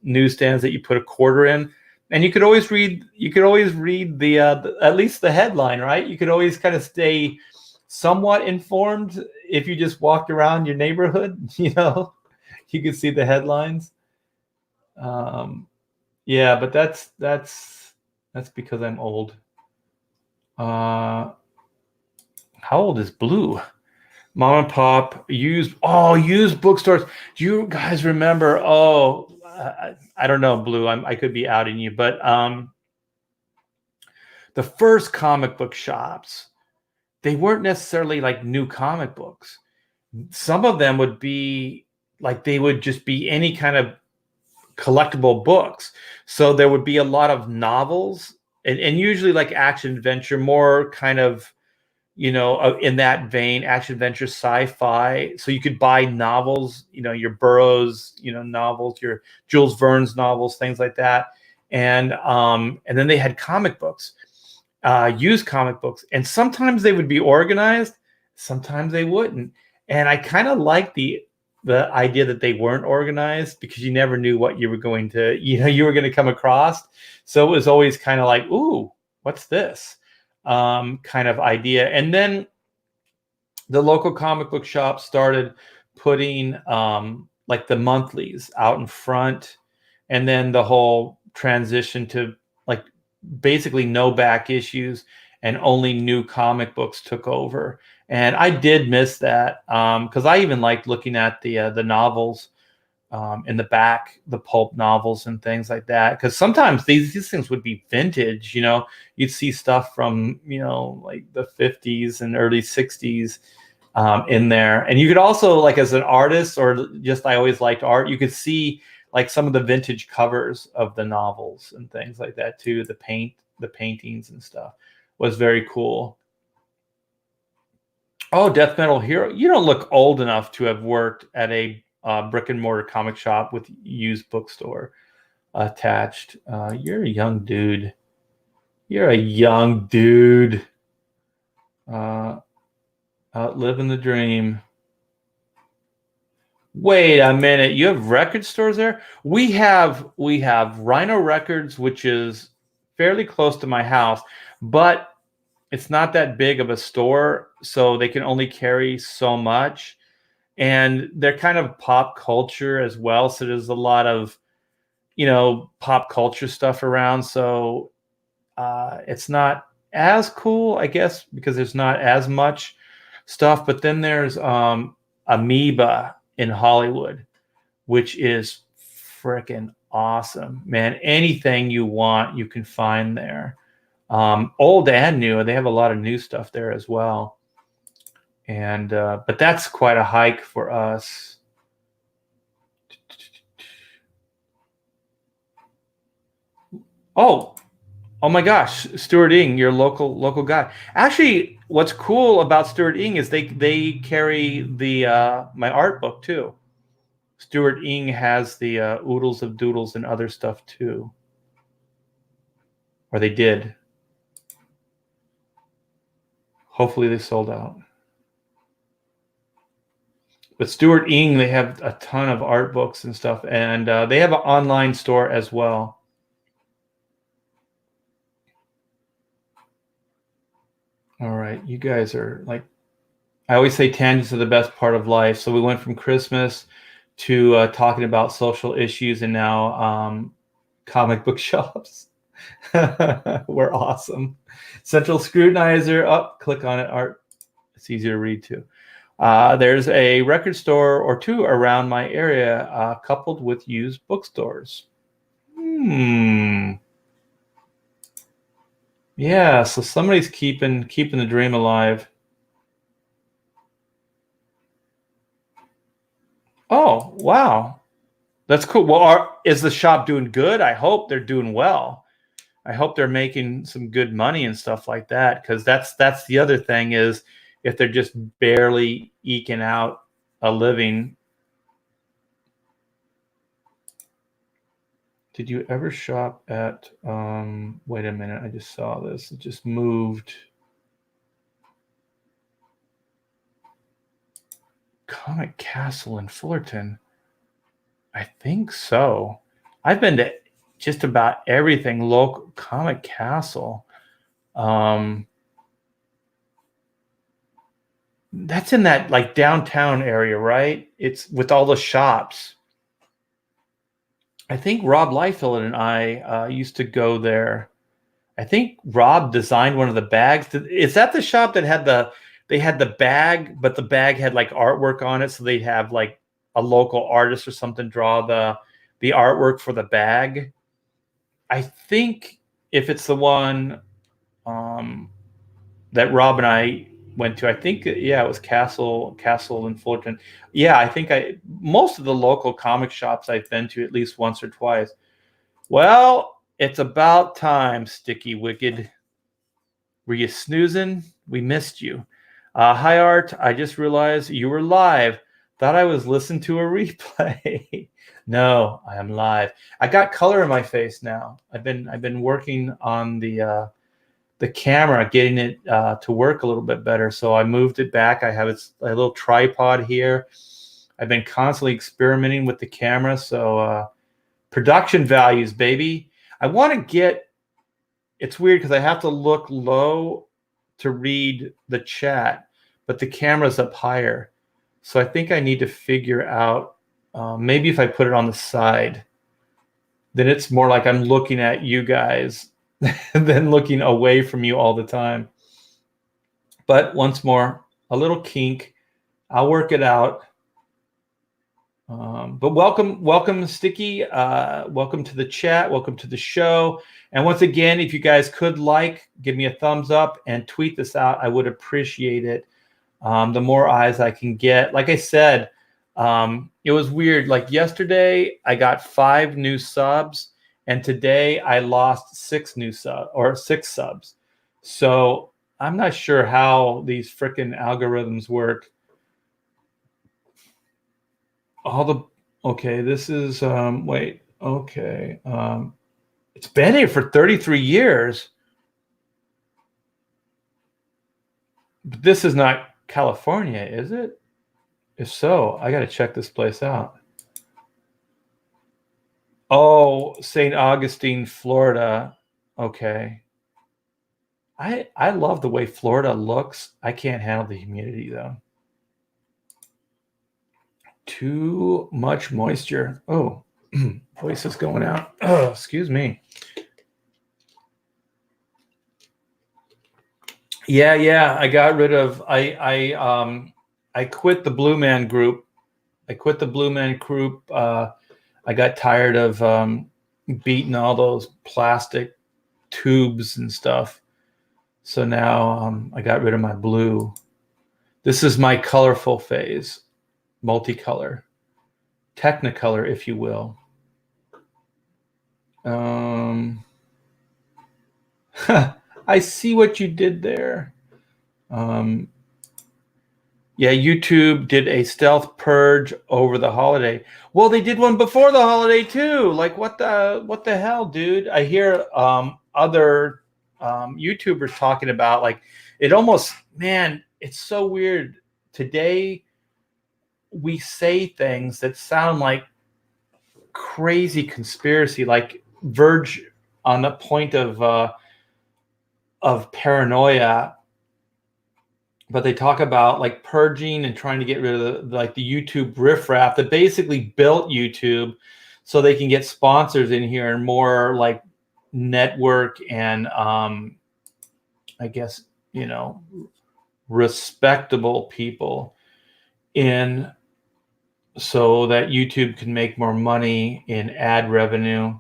newsstands that you put a quarter in, and you could always read. You could always read the at least the headline, right? You could always kind of stay somewhat informed if you just walked around your neighborhood. You could see the headlines. Yeah, but that's because I'm old. How old is Blue? Mom and Pop used bookstores. Do you guys remember? I don't know, Blue. I could be outing you, but the first comic book shops, they weren't necessarily like new comic books. Some of them would be like, they would just be any kind of collectible books. So there would be a lot of novels, and usually like action adventure, more kind of in that vein, action adventure, sci-fi. So you could buy novels, your Burroughs, novels, your Jules Verne's novels, things like that. And then they had comic books, used comic books, and sometimes they would be organized, sometimes they wouldn't. And I kind of like the idea that they weren't organized, because you never knew what you were going to come across. So it was always kind of like, ooh, what's this? Kind of idea. And then the local comic book shop started putting like the monthlies out in front, and then the whole transition to like basically no back issues and only new comic books took over. And I did miss that, because I even liked looking at the novels in the back, the pulp novels and things like that, because sometimes these things would be vintage. You'd see stuff from like the 50s and early 60s in there. And you could also, like, as an artist, or just, I always liked art, you could see like some of the vintage covers of the novels and things like that too. The paintings and stuff was very cool. Oh, Death Metal Hero, you don't look old enough to have worked at a brick and mortar comic shop with used bookstore attached. You're a young dude. Outliving the dream. Wait a minute. You have record stores there? We have Rhino Records, which is fairly close to my house, but it's not that big of a store, so they can only carry so much. and they're kind of pop culture as well. So there's a lot of, pop culture stuff around. So it's not as cool, I guess, because there's not as much stuff. But then there's Amoeba in Hollywood, which is freaking awesome, man. Anything you want, you can find there. Old and new. They have a lot of new stuff there as well. And but that's quite a hike for us. Oh, oh my gosh, Stuart Ing, your local guy. Actually, what's cool about Stuart Ing is they carry the my art book too. Stuart Ing has the Oodles of Doodles and other stuff too, or they did. Hopefully, they sold out. But Stuart Ing, they have a ton of art books and stuff, and they have an online store as well. All right, you guys are like, I always say tangents are the best part of life. So we went from Christmas to talking about social issues, and now comic book shops. We're awesome. Central Scrutinizer. Up, click on it. Art. It's easier to read too. There's a record store or two around my area, coupled with used bookstores. Yeah, so somebody's keeping the dream alive. Oh, wow. That's cool. Well, is the shop doing good? I hope they're doing well. I hope they're making some good money and stuff like that, because that's the other thing is if they're just barely eking out a living. Did you ever shop at wait a minute, I just saw this. It just moved. Comic Castle in Fullerton. I think so. I've been to just about everything local. Comic Castle. That's in that like downtown area, right? It's with all the shops. I think Rob Liefeld and I used to go there. I think Rob designed one of the bags. Is that the shop that had they had the bag, but the bag had like artwork on it, so they'd have like a local artist or something draw the artwork for the bag. I think if it's the one that Rob and I went to, I think yeah, it was Castle in Fullerton. Yeah, I think most of the local comic shops I've been to at least once or twice. Well, it's about time, Sticky Wicked. Were you snoozing? We missed you. Hi, Art. I just realized you were live. Thought I was listening to a replay. No, I am live. I got color in my face now. I've been working on the camera, getting it to work a little bit better. So I moved it back. I have a little tripod here. I've been constantly experimenting with the camera. So production values, baby. I want to get. It's weird because I have to look low to read the chat, but the camera's up higher. So I think I need to figure out, maybe if I put it on the side, then it's more like I'm looking at you guys than looking away from you all the time. But once more, a little kink. I'll work it out. But welcome, Sticky. Welcome to the chat. Welcome to the show. And once again, if you guys could give me a thumbs up and tweet this out, I would appreciate it. The more eyes I can get. Like I said, it was weird. Like yesterday, I got 5 new subs, and today I lost 6 subs. So I'm not sure how these freaking algorithms work. Okay, this is wait, okay. It's been here for 33 years. But this is not California, is it? If so, I got to check this place out. Oh, St. Augustine, Florida. Okay. I love the way Florida looks. I can't handle the humidity though. Too much moisture. Oh, voice is going out. Oh, excuse me. Yeah. I got rid of. I quit the Blue Man Group. I got tired of beating all those plastic tubes and stuff. So now I got rid of my blue. This is my colorful phase, multicolor, technicolor, if you will. I see what you did there. Yeah, YouTube did a stealth purge over the holiday. Well, they did one before the holiday too. Like what the hell, dude? I hear other YouTubers talking about like it almost, man, it's so weird. Today we say things that sound like crazy conspiracy, like verge on the point of paranoia. But they talk about like purging and trying to get rid of the YouTube riffraff that basically built YouTube so they can get sponsors in here and more like network and I guess, respectable people in so that YouTube can make more money in ad revenue.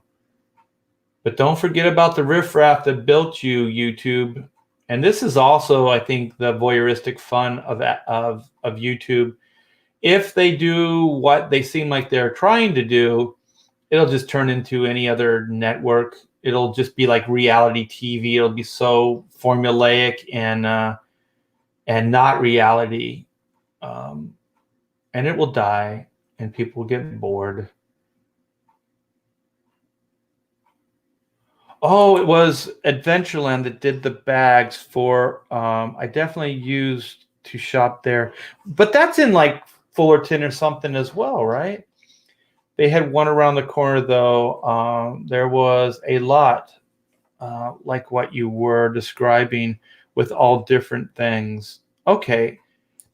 But don't forget about the riffraff that built you, YouTube. And this is also, I think, the voyeuristic fun of YouTube. If they do what they seem like they're trying to do, it'll just turn into any other network. It'll just be like reality TV. It'll be so formulaic and not reality, and it will die, and people will get bored. Oh, it was Adventureland that did the bags for. I definitely used to shop there, but that's in like Fullerton or something as well, right? They had one around the corner though. There was a lot like what you were describing with all different things. Okay,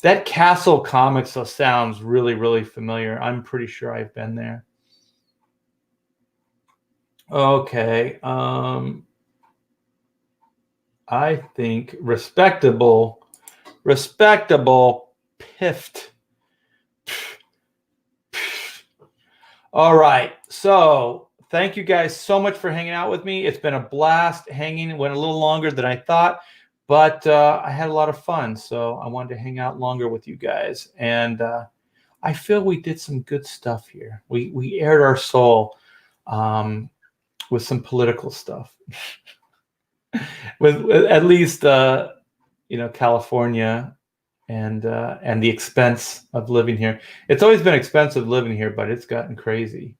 that Castle Comics sounds really, really familiar. I'm pretty sure I've been there. Okay. I think respectable piffed. All right. So thank you guys so much for hanging out with me. It's been a blast hanging. It went a little longer than I thought, but I had a lot of fun. So I wanted to hang out longer with you guys. And I feel we did some good stuff here. We aired our soul. With some political stuff, with at least California and the expense of living here. It's always been expensive living here, but it's gotten crazy.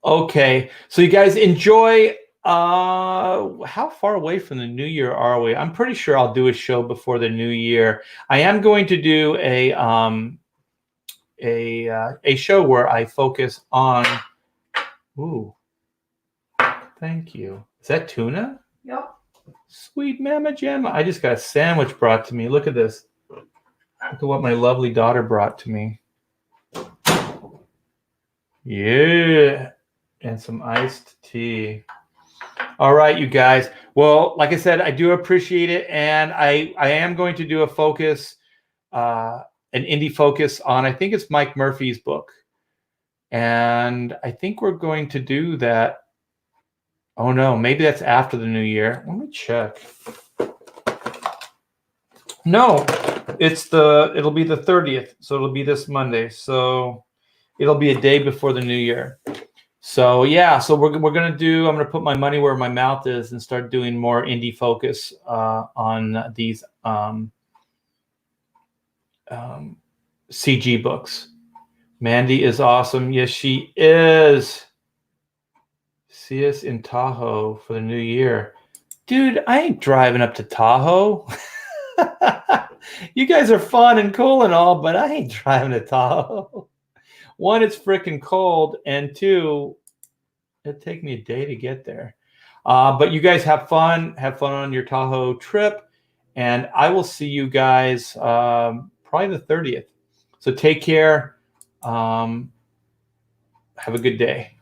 Okay, so you guys enjoy. How far away from the new year are we? I'm pretty sure I'll do a show before the new year. I am going to do a show where I focus on. Ooh, thank you. Is that tuna? Yep. Sweet mama jamma. I just got a sandwich brought to me. Look at this. Look at what my lovely daughter brought to me. Yeah. And some iced tea. All right, you guys. Well, like I said, I do appreciate it. And I am going to do a focus, an indie focus on, I think it's Mike Murphy's book. And I think we're going to do that. Oh no, maybe that's after the new year. Let me check. No, it'll be the 30th. So it'll be this Monday. So it'll be a day before the new year. So yeah, so we're gonna I'm gonna put my money where my mouth is and start doing more indie focus on these CG books. Mandy is awesome. Yes, she is. See us in Tahoe for the new year. Dude, I ain't driving up to Tahoe. You guys are fun and cool and all, but I ain't driving to Tahoe. One, it's freaking cold, and two, it'd take me a day to get there. But you guys have fun. Have fun on your Tahoe trip, and I will see you guys probably the 30th. So take care. Have a good day.